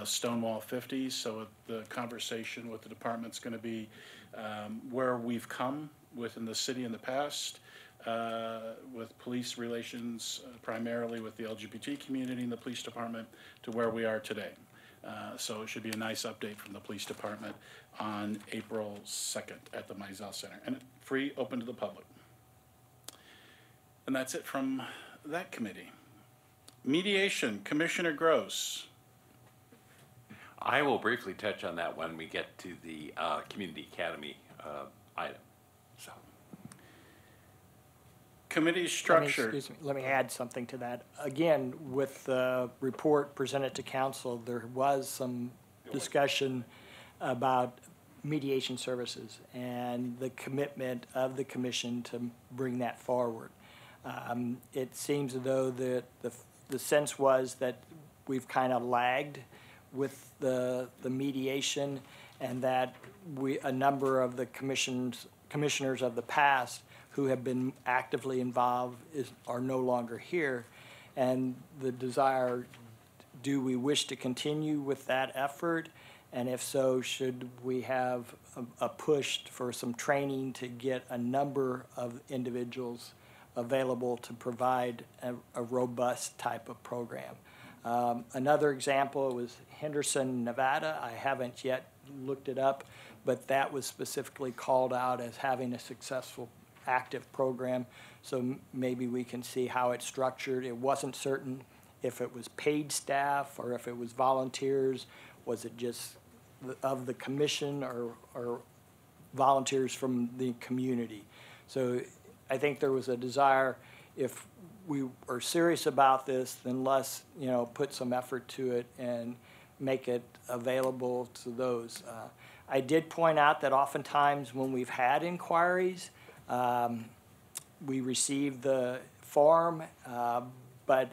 Stonewall 50. So the conversation with the department's going to be where we've come within the city in the past, with police relations, primarily with the LGBT community in the police department, to where we are today. So it should be a nice update from the police department on April 2nd at the Mizell Center. And free, open to the public. And that's it from that committee. Mediation, Commissioner Gross. I will briefly touch on that when we get to the Community Academy item. So, Committee structure. Let me add something to that. Again, with the report presented to council, there was some discussion about mediation services and the commitment of the commission to bring that forward. It seems as though the sense was that we've kind of lagged with the mediation, and that a number of the commissioners of the past who have been actively involved are no longer here. And the desire, do we wish to continue with that effort? And if so, should we have a push for some training to get a number of individuals available to provide a robust type of program? Another example was Henderson, Nevada. I haven't yet looked it up, but that was specifically called out as having a successful active program. So maybe we can see how it's structured. It wasn't certain if it was paid staff or if it was volunteers. Was it just of the commission or volunteers from the community? So I think there was a desire, if we are serious about this, then let's, put some effort to it and make it available to those. I did point out that oftentimes when we've had inquiries, we receive the form, but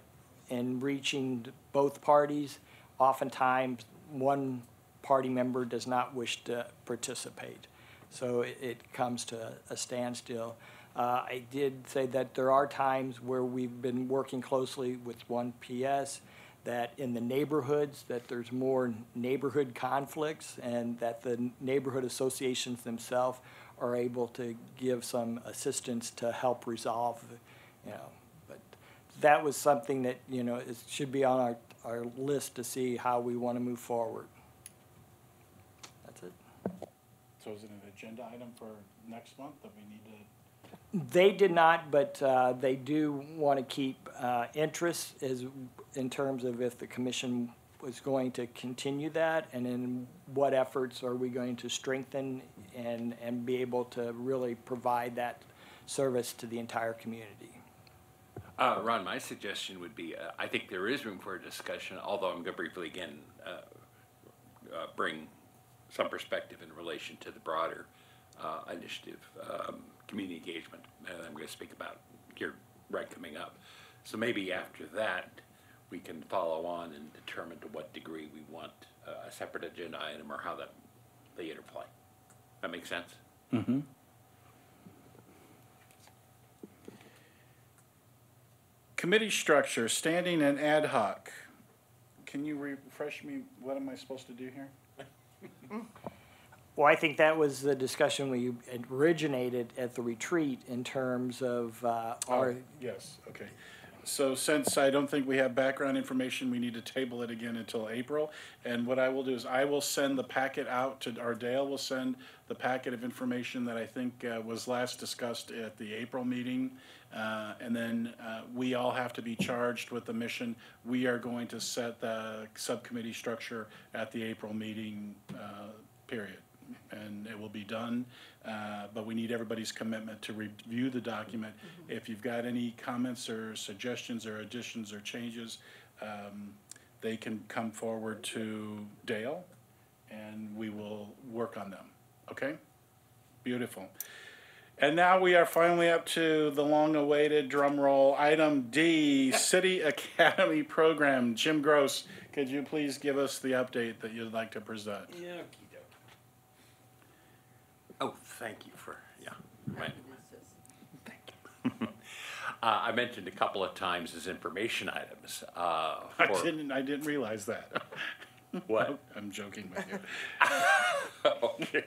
in reaching both parties, oftentimes one party member does not wish to participate. So it comes to a standstill. I did say that there are times where we've been working closely with 1PS, that in the neighborhoods, that there's more neighborhood conflicts, and that the neighborhood associations themselves are able to give some assistance to help resolve, but that was something that, it should be on our list to see how we want to move forward. That's it. So is it an agenda item for next month that we need to? They did not, but they do want to keep interest in terms of if the commission was going to continue that, and in what efforts are we going to strengthen and be able to really provide that service to the entire community. Ron, my suggestion would be, I think there is room for a discussion, although I'm going to briefly again bring some perspective in relation to the broader initiative, community engagement, and I'm going to speak about here right coming up. So maybe after that, we can follow on and determine to what degree we want a separate agenda item or how they interplay. That makes sense? Mm-hmm. Committee structure, standing and ad hoc. Can you refresh me? What am I supposed to do here? Well, I think that was the discussion we originated at the retreat in terms of our. Yes, okay. So since I don't think we have background information, we need to table it again until April. And what I will do is I will send the packet out to, or Dale will send the packet of information that I think was last discussed at the April meeting. And then we all have to be charged with the mission. We are going to set the subcommittee structure at the April meeting, period. And it will be done, but we need everybody's commitment to review the document. Mm-hmm. If you've got any comments or suggestions or additions or changes, they can come forward to Dale, and we will work on them. Okay? Beautiful. And now we are finally up to the long-awaited drum roll, item D, City Academy Program. Jim Gross, could you please give us the update that you'd like to present? Yeah. Oh, thank you for, right. Thank you. I mentioned a couple of times as information items. I didn't realize that. What? I'm joking with you. Okay.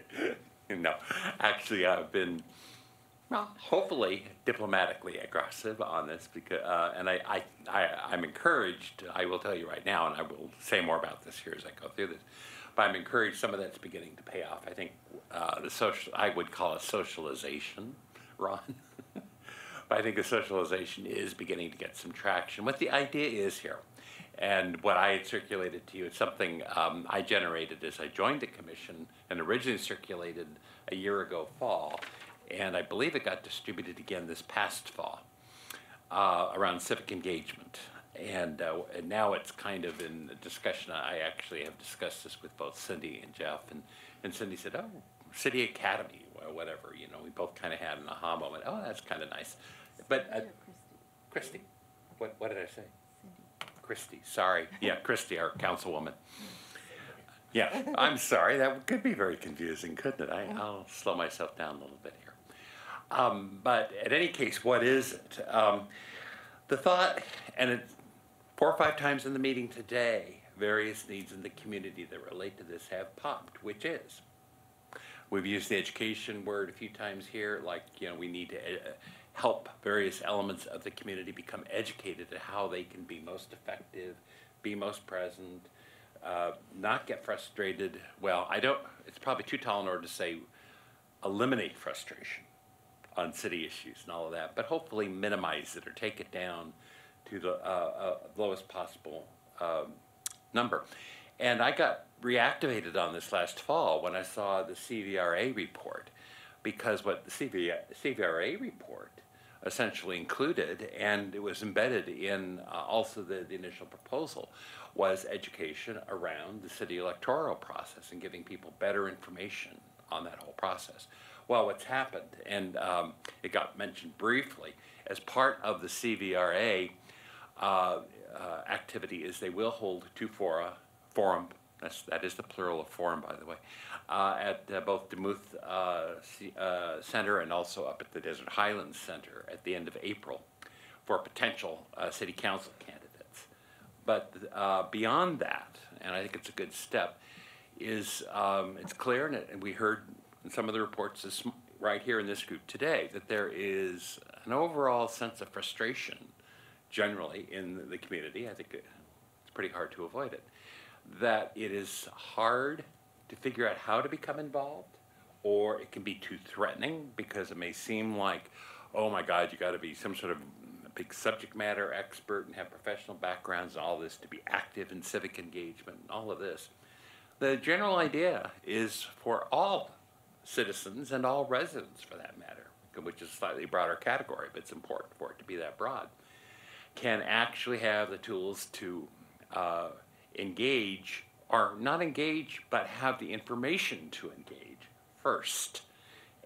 No, actually, I've been, hopefully diplomatically aggressive on this because, and I'm encouraged, I will tell you right now, and I will say more about this here as I go through this, but I'm encouraged some of that's beginning to pay off. I think I would call it socialization, Ron. But I think the socialization is beginning to get some traction. What the idea is here, and what I had circulated to you, it's something I generated as I joined the commission and originally circulated a year ago fall, and I believe it got distributed again this past fall around civic engagement. And now it's kind of in the discussion. I actually have discussed this with both Cindy and Jeff, and Cindy said, oh, City Academy, or whatever, we both kind of had an aha moment. Oh, that's kind of nice. But Christy, what did I say? Christy, sorry. Yeah, Christy, our councilwoman. Yeah, I'm sorry. That could be very confusing, couldn't it? I'll slow myself down a little bit here. But in any case, what is it? The thought, and it's 4 or 5 times in the meeting today, various needs in the community that relate to this have popped, which is, we've used the education word a few times here, like, we need to help various elements of the community become educated at how they can be most effective, be most present, not get frustrated. Well, it's probably too tall in order to say eliminate frustration on city issues and all of that, but hopefully minimize it or take it down to the lowest possible number. And I got reactivated on this last fall when I saw the CVRA report, because what the CVRA report essentially included, and it was embedded in also the initial proposal, was education around the city electoral process and giving people better information on that whole process. Well, what's happened, and it got mentioned briefly, as part of the CVRA activity is they will hold 2 forum, that is the plural of forum, by the way, at both Demuth Center and also up at the Desert Highlands Center at the end of April for potential city council candidates. But beyond that, and I think it's a good step, is it's clear, and we heard in some of the reports right here in this group today, that there is an overall sense of frustration generally in the community. I think it's pretty hard to avoid it. That it is hard to figure out how to become involved, or it can be too threatening because it may seem like, oh my God, you got to be some sort of big subject matter expert and have professional backgrounds and all this to be active in civic engagement and all of this. The general idea is for all citizens and all residents for that matter, which is a slightly broader category, but it's important for it to be that broad, can actually have the tools to engage, or not engage, but have the information to engage first.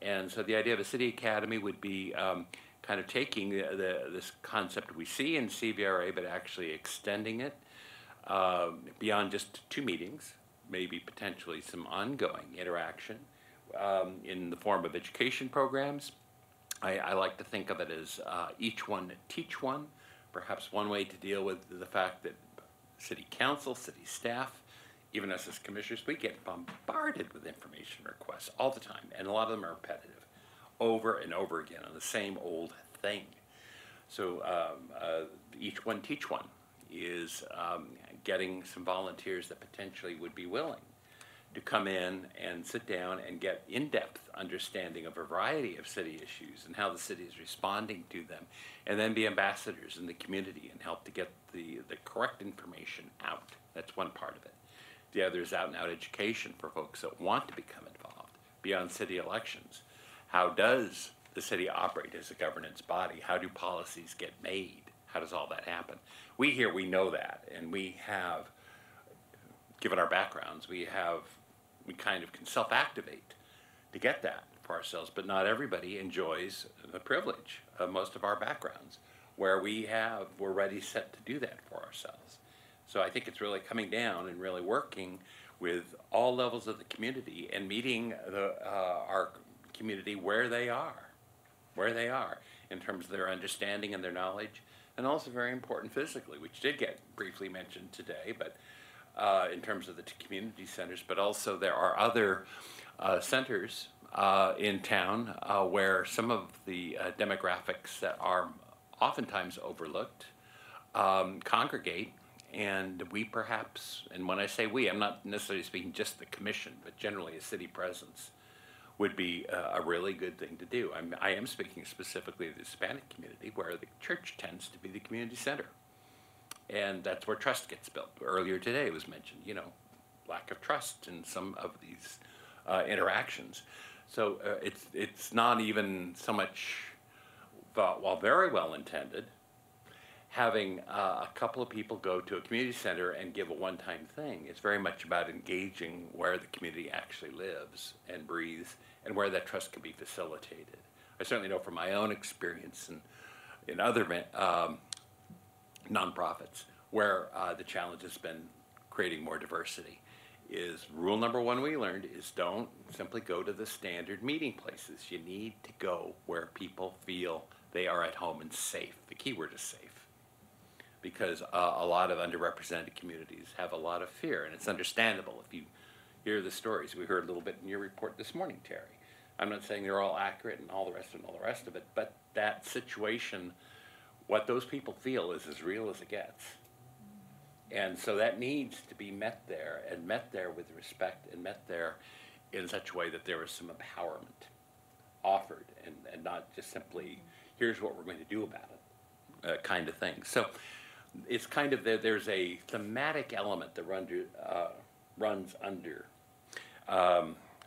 And so the idea of a city academy would be kind of taking this concept we see in CVRA, but actually extending it beyond just 2 meetings, maybe potentially some ongoing interaction in the form of education programs. I like to think of it as each one teach one. Perhaps one way to deal with the fact that city council, city staff, even us as commissioners, we get bombarded with information requests all the time, and a lot of them are repetitive, over and over again on the same old thing. So each one teach one is getting some volunteers that potentially would be willing to come in and sit down and get in-depth understanding of a variety of city issues and how the city is responding to them, and then be ambassadors in the community and help to get the correct information out. That's one part of it. The other is out-and-out education for folks that want to become involved beyond city elections. How does the city operate as a governance body? How do policies get made? How does all that happen? We know that, and we have, given our backgrounds, we kind of can self-activate to get that for ourselves, but not everybody enjoys the privilege of most of our backgrounds where we're ready set to do that for ourselves. So I think it's really coming down and really working with all levels of the community and meeting our community where they are in terms of their understanding and their knowledge, and also very important physically, which did get briefly mentioned today, but in terms of the community centers, but also there are other centers in town where some of the demographics that are oftentimes overlooked congregate, and we perhaps, and when I say we, I'm not necessarily speaking just the commission, but generally a city presence would be a really good thing to do. I am speaking specifically of the Hispanic community, where the church tends to be the community center. And that's where trust gets built. Earlier today it was mentioned, lack of trust in some of these interactions. So it's not even so much, while very well intended, having a couple of people go to a community center and give a one-time thing. It's very much about engaging where the community actually lives and breathes and where that trust can be facilitated. I certainly know from my own experience in other nonprofits where the challenge has been creating more diversity. Is rule number one we learned is don't simply go to the standard meeting places. You need to go where people feel they are at home and safe. The key word is safe. Because a lot of underrepresented communities have a lot of fear, and it's understandable if you hear the stories. We heard a little bit in your report this morning, Terry. I'm not saying they're all accurate and all the rest of it, but that situation, what those people feel is as real as it gets. And so that needs to be met there, and met there with respect, and met there in such a way that there is some empowerment offered, and not just simply, here's what we're going to do about it, kind of thing. So it's kind of, there's a thematic element that runs under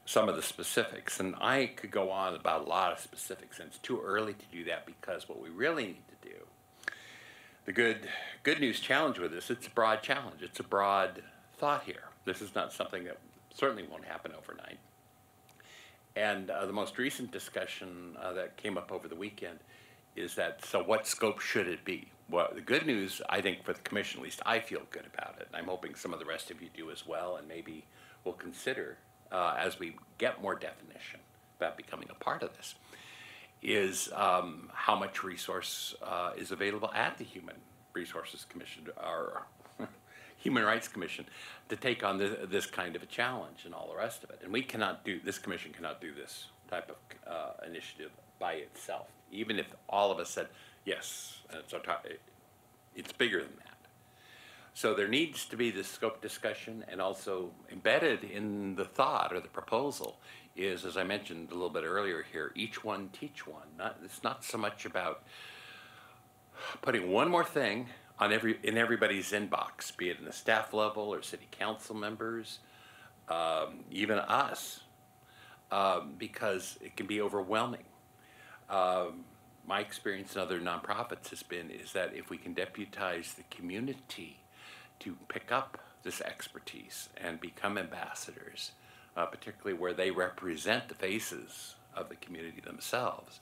some of the specifics. And I could go on about a lot of specifics, and it's too early to do that, because what we really need to do, the good news challenge with this, it's a broad challenge. It's a broad thought here. This is not something that certainly won't happen overnight. And the most recent discussion that came up over the weekend is that, so what scope should it be? Well, the good news, I think, for the commission, at least I feel good about it, and I'm hoping some of the rest of you do as well, and maybe we'll consider, as we get more definition about becoming a part of this, is how much resource is available at the Human Resources Commission, or Human Rights Commission, to take on this kind of a challenge and all the rest of it. And this commission cannot do this type of initiative by itself, even if all of us said, yes, it's bigger than that. So there needs to be this scope discussion, and also embedded in the thought or the proposal is, as I mentioned a little bit earlier here, each one teach one. It's not so much about putting one more thing on in everybody's inbox, be it in the staff level or city council members, even us, because it can be overwhelming. My experience in other nonprofits is that if we can deputize the community to pick up this expertise and become ambassadors, particularly where they represent the faces of the community themselves,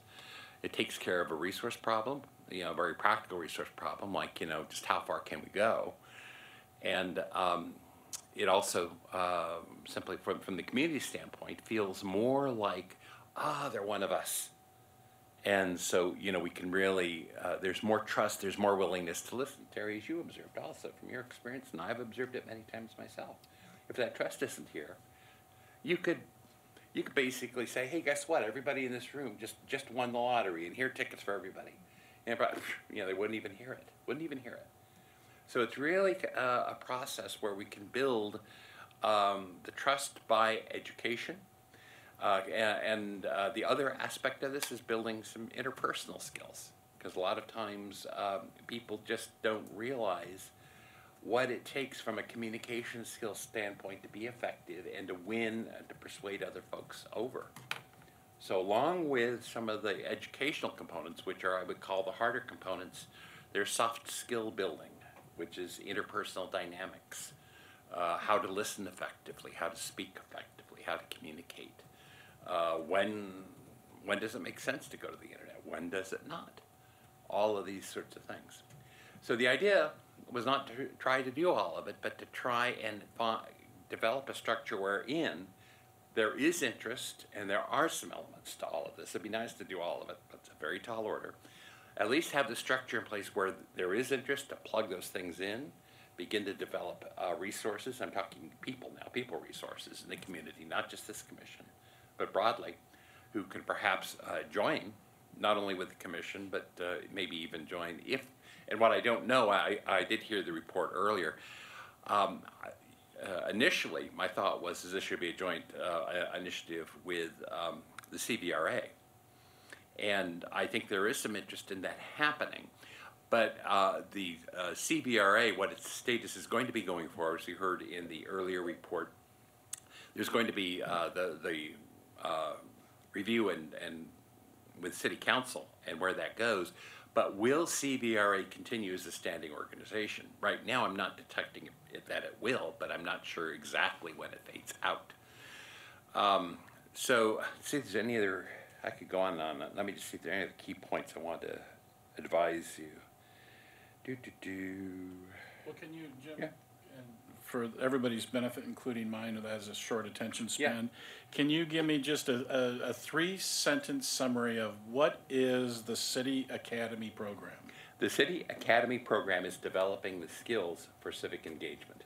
it takes care of a resource problem, a very practical resource problem, like, just how far can we go? And it also, simply from the community standpoint, feels more like, they're one of us. And so, we can really, there's more trust, there's more willingness to listen. Terry, as you observed also from your experience, and I've observed it many times myself, if that trust isn't here, you could basically say, hey, guess what? Everybody in this room just won the lottery, and here are tickets for everybody. And they wouldn't even hear it. So it's really a process where we can build the trust by education. And the other aspect of this is building some interpersonal skills, because a lot of times people just don't realize what it takes from a communication skills standpoint to be effective and to win and to persuade other folks over. So along with some of the educational components, which are, I would call, the harder components, there's soft skill building, which is interpersonal dynamics, how to listen effectively, how to speak effectively, how to communicate. When does it make sense to go to the internet? When does it not? All of these sorts of things. So the idea was not to try to do all of it, but to try and develop a structure wherein there is interest and there are some elements to all of this. It'd be nice to do all of it, but it's a very tall order. At least have the structure in place where there is interest to plug those things in, begin to develop resources. I'm talking people now, people resources in the community, not just this commission, but broadly, who can perhaps join, not only with the commission, but maybe even join if, and what I don't know, I did hear the report earlier. Initially, my thought was this should be a joint initiative with the CVRA. And I think there is some interest in that happening. But the CVRA, what its status is going to be going forward, as you heard in the earlier report, there's going to be the review and with City Council and where that goes. But will CVRA continue as a standing organization? Right now, I'm not detecting that it will, but I'm not sure exactly when it fades out. So, see if there's any other, I could go on and on. Let me just see if there are any other key points I want to advise you. Well, can you, Jim, Yeah. and for everybody's benefit, including mine, who has a short attention span, can you give me just a 3-sentence summary of what is the City Academy program? The City Academy program is developing the skills for civic engagement.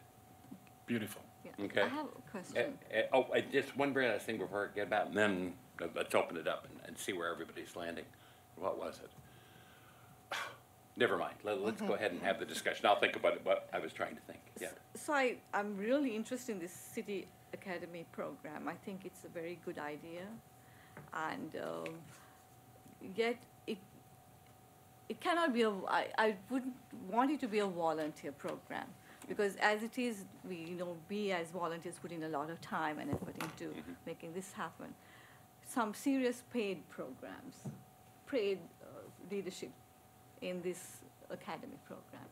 Beautiful. Yeah. Okay. I have a question. Just one very last thing before I get about, and then let's open it up and see where everybody's landing. What was it? Never mind. Let's go ahead and have the discussion. I'll think about it, what I was trying to think. Yeah. So I'm really interested in this City Academy program. I think it's a very good idea, and yet it cannot be I wouldn't want it to be a volunteer program, because as it is, we as volunteers put in a lot of time and effort into making this happen. Some serious paid programs, paid leadership in this academy program.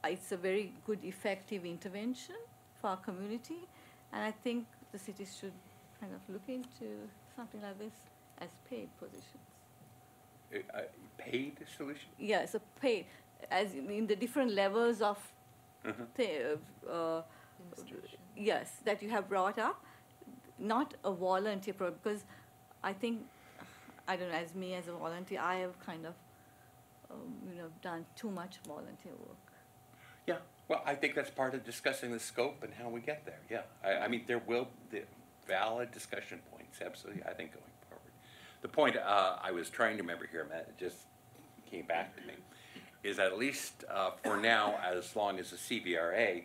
It's a very good, effective intervention for our community, and I think the city should kind of look into something like this as paid positions. Paid solution? Yeah, so paid, as in the different levels of yes, that you have brought up, not a volunteer program, because I think, I don't know, as me as a volunteer, I have kind of done too much volunteer work. Yeah, well, I think that's part of discussing the scope and how we get there, yeah. I mean, there will be valid discussion points, absolutely, I think, going forward. The point I was trying to remember here, Matt, it just came back to me, is that at least for now, as long as the CVRA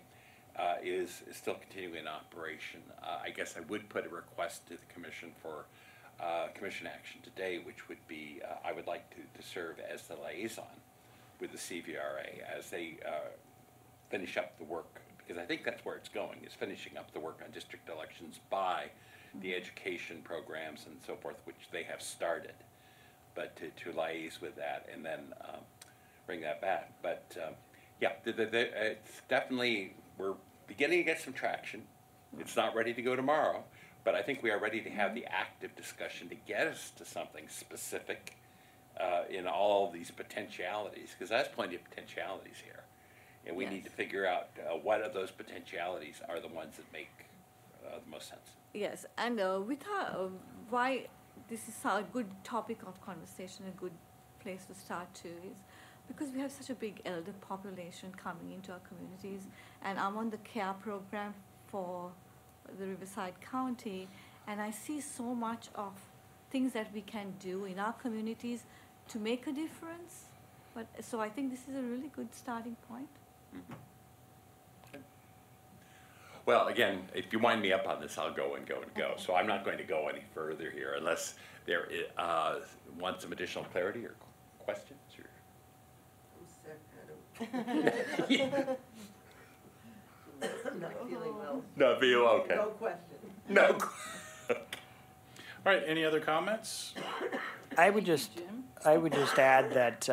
is still continuing in operation, I guess I would put a request to the Commission for commission action today, which would be, I would like to serve as the liaison with the CVRA as they finish up the work, because I think that's where it's going, is finishing up the work on district elections by the education programs and so forth, which they have started, but to liaise with that and then bring that back. But yeah, it's definitely, we're beginning to get some traction. It's not ready to go tomorrow, but I think we are ready to have the active discussion to get us to something specific in all these potentialities, because there's plenty of potentialities here. And we need to figure out what of those potentialities are the ones that make the most sense. Yes, and with why this is a good topic of conversation, a good place to start too, is because we have such a big elder population coming into our communities, and I'm on the CARE program for the Riverside County, and I see so much of things that we can do in our communities to make a difference. But so I think this is a really good starting point. Well, again, if you wind me up on this, I'll go and go and go. So I'm not going to go any further here unless there want some additional clarity or questions. Not feeling well. No, feel okay. No question. No. All right, any other comments? I would just add that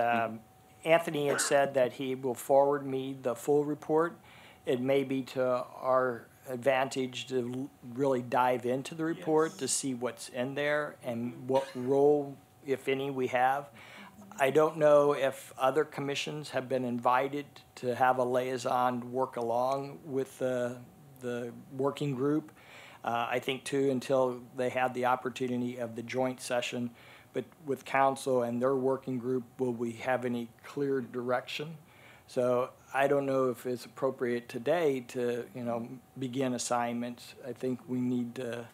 Anthony had said that he will forward me the full report. It may be to our advantage to really dive into the report to see what's in there and what role, if any, we have. I don't know if other commissions have been invited to have a liaison work along with the working group. I think too, until they have the opportunity of the joint session, but with council and their working group, will we have any clear direction? So I don't know if it's appropriate today to, begin assignments. I think we need to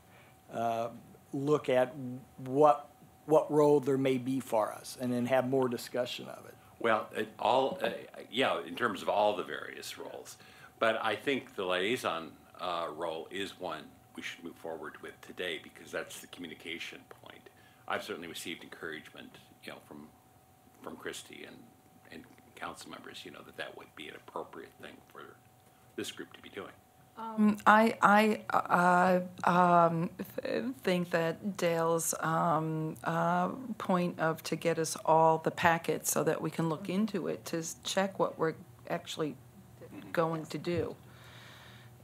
look at what role there may be for us and then have more discussion of it. Well, in terms of all the various roles. But I think the liaison role is one we should move forward with today because that's the communication point. I've certainly received encouragement, from Christy and council members, that would be an appropriate thing for this group to be doing. I think that Dale's point of to get us all the packets so that we can look into it to check what we're actually going to do.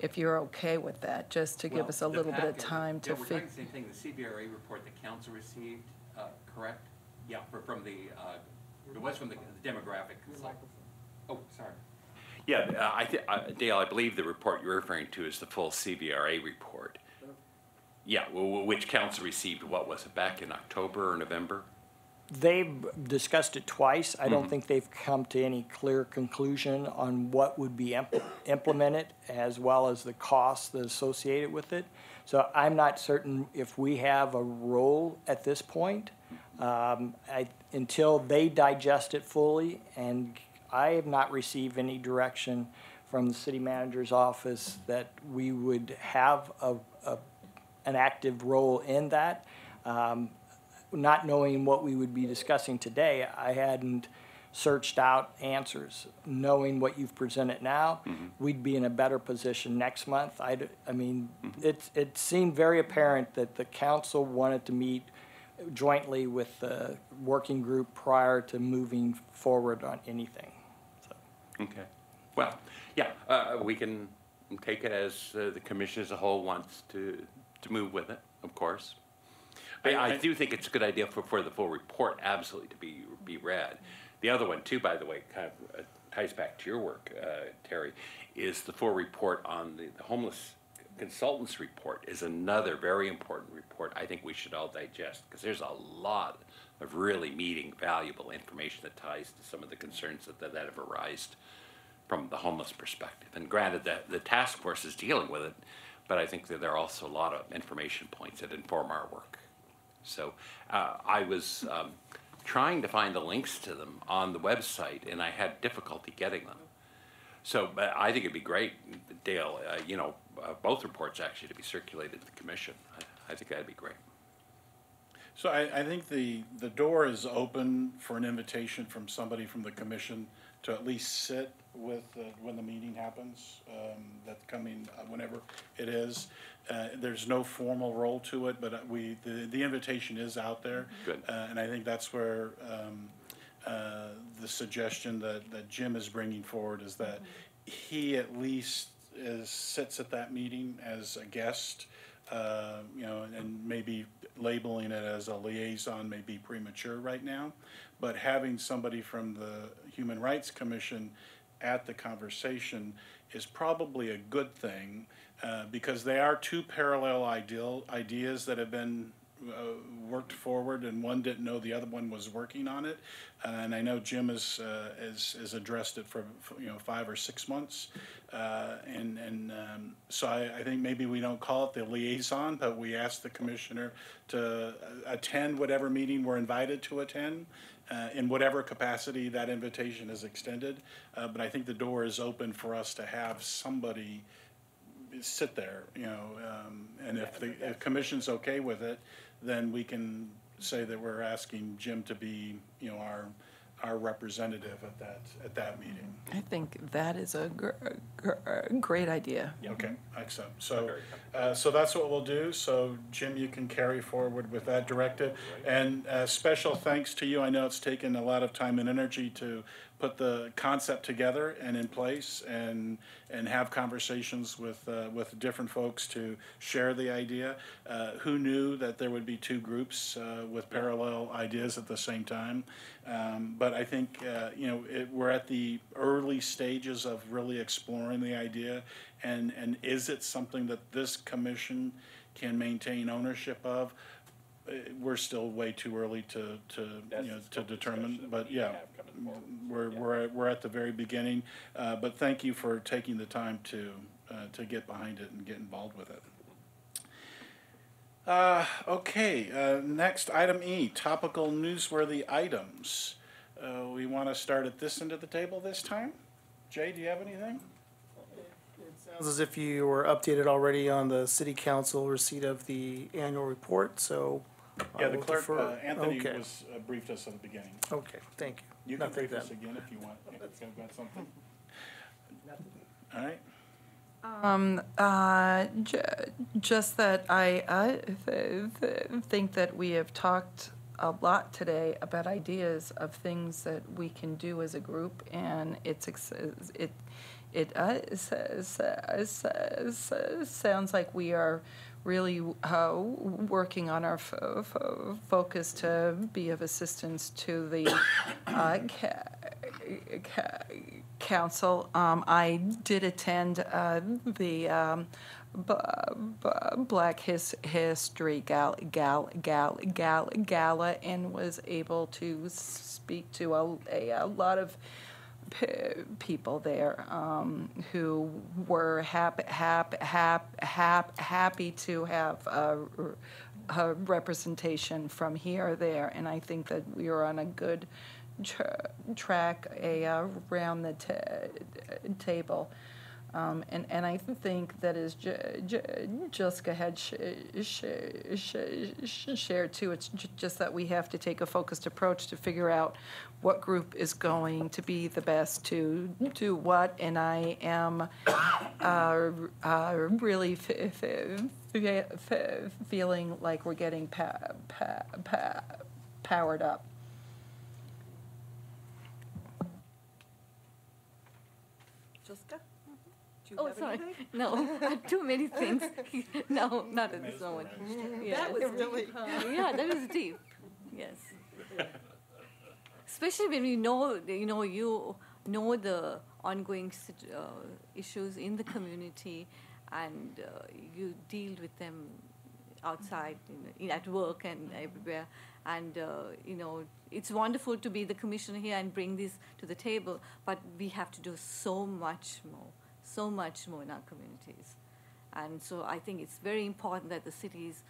If you're okay with that, just to give us a little bit of time to We're talking the same thing, the CBRA report that council received, correct? Yeah, from the, it was from the demographic consultant. Oh, sorry. Yeah, Dale, I believe the report you're referring to is the full CBRA report. Yeah, which council received, what was it, back in October or November? They've discussed it twice. I don't think they've come to any clear conclusion on what would be implemented as well as the costs that are associated with it. So I'm not certain if we have a role at this point until they digest it fully, and I have not received any direction from the city manager's office that we would have an active role in that. Not knowing what we would be discussing today, I hadn't searched out answers. Knowing what you've presented now, we'd be in a better position next month. It seemed very apparent that the council wanted to meet jointly with the working group prior to moving forward on anything. So. Okay. Well, yeah, we can take it as the commission as a whole wants to move with it, of course. I do think it's a good idea for the full report absolutely to be read. The other one too, by the way, kind of ties back to your work, Terry, is the full report on the homeless consultants report is another very important report I think we should all digest because there's a lot of really meaty, valuable information that ties to some of the concerns that have arisen from the homeless perspective. And granted that the task force is dealing with it, but I think that there are also a lot of information points that inform our work. So I was trying to find the links to them on the website, and I had difficulty getting them. So I think it'd be great, Dale, both reports actually to be circulated to the commission. I think that'd be great. So I think the door is open for an invitation from somebody from the commission to at least sit with when the meeting happens, that's coming whenever it is. There's no formal role to it, but the invitation is out there. Good. And I think that's where the suggestion that Jim is bringing forward is that he at least sits at that meeting as a guest, and maybe labeling it as a liaison may be premature right now, but having somebody from the Human Rights Commission at the conversation is probably a good thing because they are two parallel ideas that have been worked forward, and one didn't know the other one was working on it. And I know Jim has addressed it for 5 or 6 months, so I think maybe we don't call it the liaison, but we ask the commissioner to attend whatever meeting we're invited to attend. In whatever capacity that invitation is extended, but I think the door is open for us to have somebody sit there, and if the commission's okay with it, then we can say that we're asking Jim to be, our representative at that meeting. I think that is a great idea. Okay, excellent. So that's what we'll do. So Jim, you can carry forward with that directive. And special thanks to you. I know it's taken a lot of time and energy to put the concept together and in place and have conversations with different folks to share the idea. Who knew that there would be two groups with parallel ideas at the same time? But I think, we're at the early stages of really exploring the idea, and is it something that this commission can maintain ownership of? We're still way too early to determine, but yeah, we're at the very beginning. But thank you for taking the time to get behind it and get involved with it. Okay, next item E, topical newsworthy items. We want to start at this end of the table this time. Jay, do you have anything? Sounds as if you were updated already on the city council receipt of the annual report, so. I Yeah, the will clerk, defer. Anthony Okay. was briefed us at the beginning. Okay, thank you. You can Nothing brief us then. again if you want, if you've got something. All right. Just that I think that we have talked a lot today about ideas of things that we can do as a group, and it sounds like we are really working on our focus to be of assistance to the council. I did attend the Black History Gala and was able to speak to a lot of people there who were happy to have a representation from here or there, and I think that we are on a good track around the table. And I think that as Jessica had shared too, it's just that we have to take a focused approach to figure out what group is going to be the best to do what. And I am really feeling like we're getting powered up. Jessica? Oh, sorry. No, too many things. No, not at this moment. Yeah. That was really. Yeah, that was deep. Yes. Especially when you know the ongoing issues in the community, and you deal with them outside, at work and everywhere. And it's wonderful to be the commissioner here and bring this to the table, but we have to do so much more in our communities. And so I think it's very important that the cities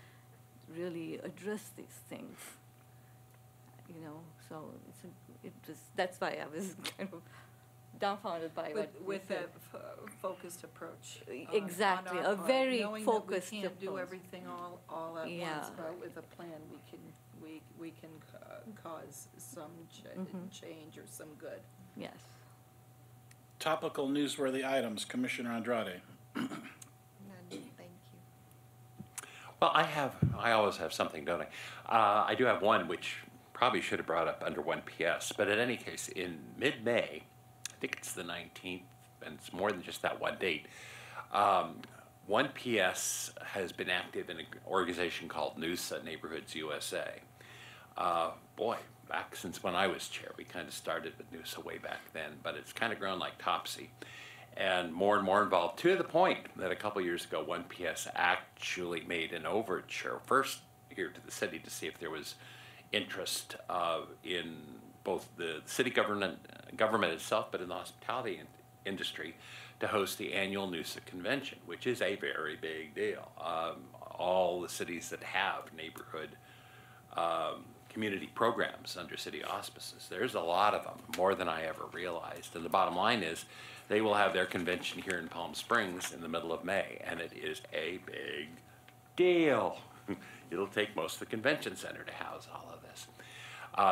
really address these things. So that's why I was kind of dumbfounded by what With a focused approach. Exactly, on our a part, very knowing focused that we can't do approach. everything all at Yeah. once, but with a plan, we can cause some change or some good. Yes. Topical newsworthy items, Commissioner Andrade. None, thank you. Well, I always have something, don't I? I do have one which probably should have brought up under 1PS, but in any case, in mid-May, I think it's the 19th, and it's more than just that one date, 1PS has been active in an organization called NUSA, Neighborhoods USA. Boy, back since when I was chair, we kind of started with NUSA way back then, but it's kind of grown like Topsy and more involved, to the point that a couple years ago, 1PS actually made an overture, first here to the city, to see if there was interest in both the city government itself, but in the hospitality industry, to host the annual NUSA convention, which is a very big deal. All the cities that have neighborhood community programs under city auspices, there's a lot of them, more than I ever realized. And the bottom line is, they will have their convention here in Palm Springs in the middle of May, and it is a big deal. It'll take most of the convention center to house all of this.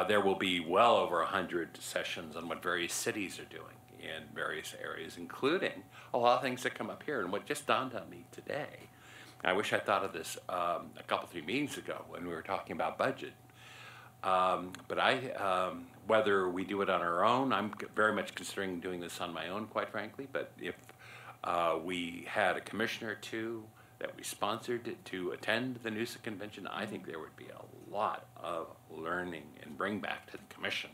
There will be well over 100 sessions on what various cities are doing in various areas, including a lot of things that come up here. And what just dawned on me today, I wish I thought of this a couple, 3 meetings ago when we were talking about budget. But whether we do it on our own, I'm very much considering doing this on my own, quite frankly. But if we had a commissioner or two that we sponsored to attend the NUSA convention, I think there would be a lot of learning and bring back to the commission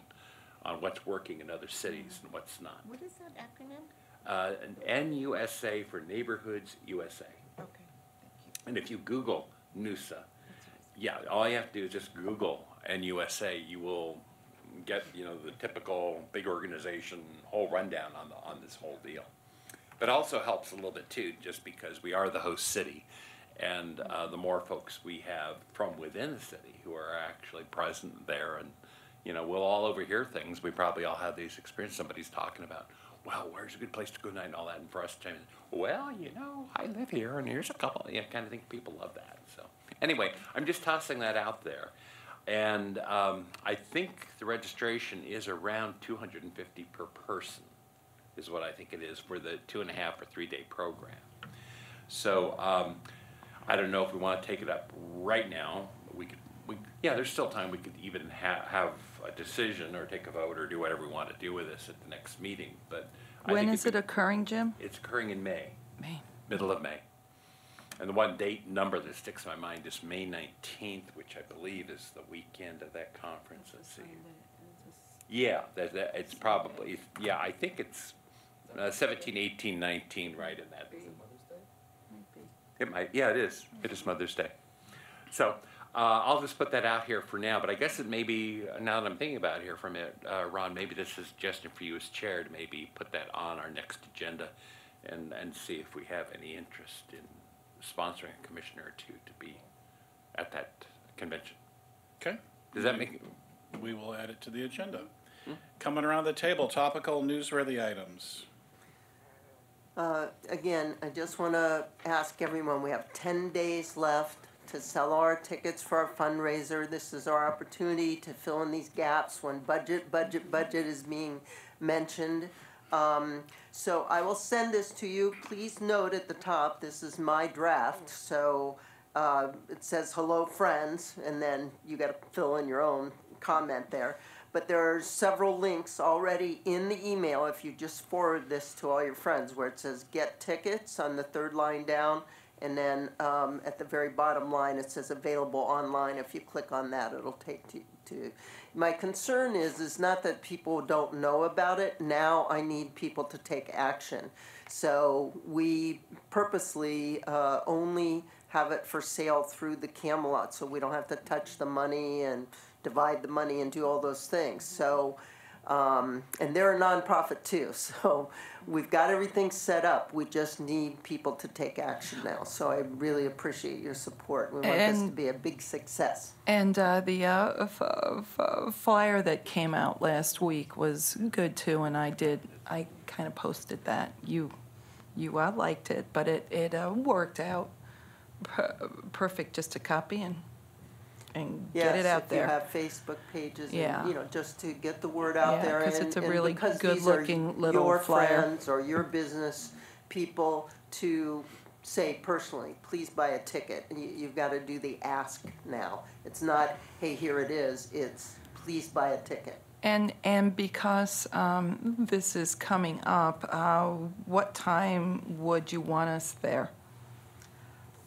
on what's working in other cities and what's not. What is that acronym? An NUSA for Neighborhoods USA. Okay, thank you. And if you Google NUSA, yeah, all you have to do is just Google NUSA. You will get, the typical big organization whole rundown on this whole deal. But also helps a little bit too, just because we are the host city, and the more folks we have from within the city who are actually present there, and we'll all overhear things. We probably all have these experiences. Somebody's talking about, well, where's a good place to go tonight and all that, and for us to, well, I live here, and here's a couple. Kind of think people love that. So anyway, I'm just tossing that out there. And I think the registration is around $250 per person, is what I think it is for the 2.5 or 3 day program. So I don't know if we want to take it up right now. Yeah, there's still time. We could even have a decision or take a vote or do whatever we want to do with this at the next meeting. But When is it occurring, Jim? It's occurring in May. May. Middle of May. And the one date number that sticks in my mind is May 19th, which I believe is the weekend of that conference. Let's see. Yeah, it's probably, yeah, I think it's 17, 18, 19, right in that. It might, yeah, it is. It is Mother's Day. So I'll just put that out here for now, but I guess it may be, now that I'm thinking about it here from it, Ron, maybe this is a suggestion for you as chair to maybe put that on our next agenda and see if we have any interest in sponsoring a commissioner or two to be at that convention. Okay. Does that make it? We will add it to the agenda. Coming around the table, topical newsworthy items. Again, I just want to ask everyone, we have 10 days left to sell our tickets for our fundraiser. This is our opportunity to fill in these gaps when budget is being mentioned. So I will send this to you. Please note at the top, this is my draft. So it says, hello, friends, and then you got to fill in your own comment there. But there are several links already in the email if you just forward this to all your friends, where it says get tickets on the third line down, and then at the very bottom line it says available online. If you click on that, it'll take to my concern is not that people don't know about it. Now I need people to take action. So we purposely only have it for sale through the Camelot, so we don't have to touch the money and divide the money and do all those things. So, and they're a nonprofit too, so we've got everything set up. We just need people to take action now. So I really appreciate your support. We want this to be a big success. And the flyer that came out last week was good too, and I kind of posted that. You liked it, but it worked out perfect just to copy and get it out there. Yes, if you have Facebook pages, Yeah. and, just to get the word out there. Yeah, 'cause it's a really because good-looking these are little your flyer. friends or your business people to say personally, please buy a ticket. And you've got to do the ask now. It's not, hey, here it is. It's, please buy a ticket. And because this is coming up, what time would you want us there?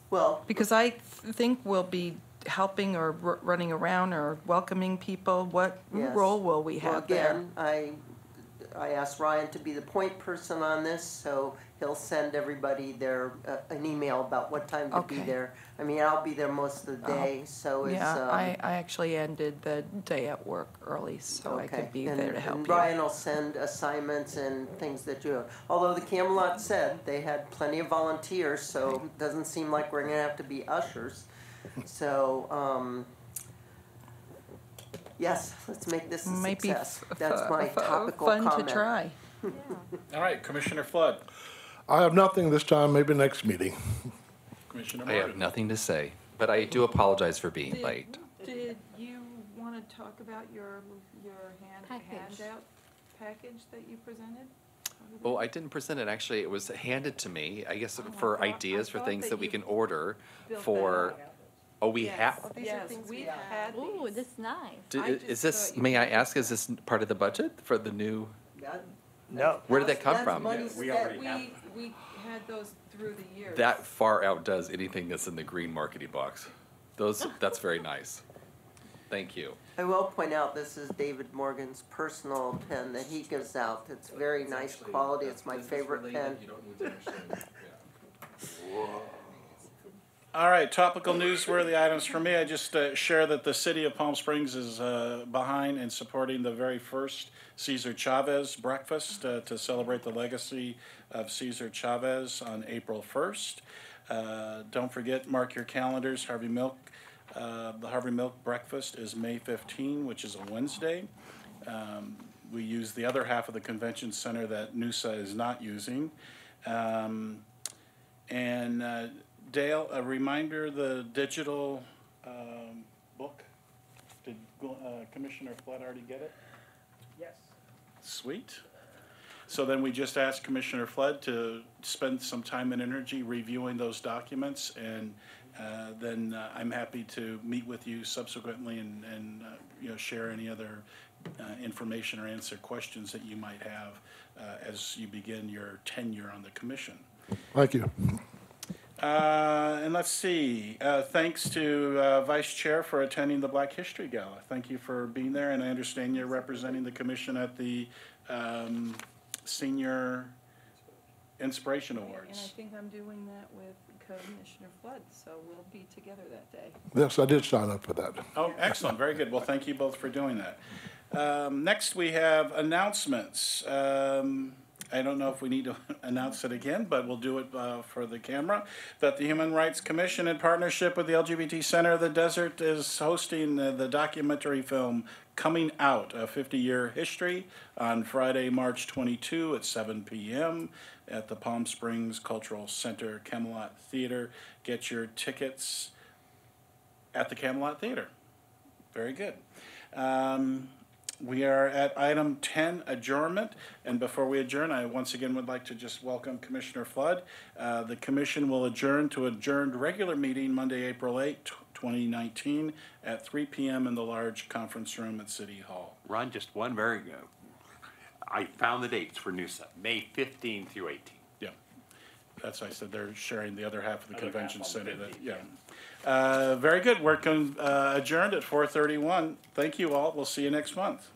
Well, Because I think we'll be helping or running around or welcoming people. What yes. role will we Well, have there? again, I asked Ryan to be the point person on this, so he'll send everybody an email about what time to be Okay. there. I mean, I'll be there most of the day, so it's. Yeah, I actually ended the day at work early, so I could be there to help and you. Ryan will send assignments and things that you, although the Camelot said they had plenty of volunteers, so it doesn't seem like we're gonna have to be ushers. So, yes, let's make this a Might be success. That's my topical fun comment. to try. All right, Commissioner Flood. I have nothing this time, maybe next meeting. Commissioner I have Morgan. nothing to say, but I do apologize for being late. Did you want to talk about your Package. handout package that you presented? Well, I didn't present it, actually, it was handed to me, I guess I for thought- ideas I for thought things that that we you can order built that for, out. Oh, we have, These are things we have. Ooh, that's nice. is this, may I ask, is this part of the budget for the new, No. where did that come That's from? money spent. We had those through the years. That far outdoes anything that's in the green marketing box. That's very nice. Thank you. I will point out, this is David Morgan's personal pen that he gives out. It's very nice quality. It's my favorite pen. All right, topical newsworthy items for me. I just share that the city of Palm Springs is behind in supporting the very first Cesar Chavez breakfast to celebrate the legacy of Cesar Chavez on April 1st. Don't forget, mark your calendars, Harvey Milk. The Harvey Milk breakfast is May 15, which is a Wednesday. We use the other half of the convention center that NUSA is not using. Dale, a reminder, the digital book, did Commissioner Flood already get it? Yes. Sweet. So then we just asked Commissioner Flood to spend some time and energy reviewing those documents, and then I'm happy to meet with you subsequently and share any other information or answer questions that you might have as you begin your tenure on the commission. Thank you. And let's see, thanks to Vice Chair for attending the Black History Gala. Thank you for being there, and I understand you're representing the commission at the Senior Inspiration And I Awards. think I'm doing that with Commissioner Flood, so we'll be together that day. Yes, I did sign up for that. Oh, excellent, very good. Well, thank you both for doing that. Next, we have announcements. I don't know if we need to announce it again, but we'll do it for the camera, that the Human Rights Commission, in partnership with the LGBT Center of the Desert, is hosting the documentary film Coming Out, a 50-year history, on Friday, March 22 at 7 p.m. at the Palm Springs Cultural Center, Camelot Theater. Get your tickets at the Camelot Theater. Very good. We are at item 10, adjournment, and before we adjourn, I once again would like to just welcome Commissioner Flood. The commission will adjourn to adjourned regular meeting Monday, April 8, 2019, at 3 p.m. in the large conference room at City Hall. Ron, just one very good. I found the dates for NUSA, May 15 through 18. Yeah, that's why I said they're sharing the other half of the Other half convention on the center. 15th, Very good. We're adjourned at 4:31. Thank you all. We'll see you next month.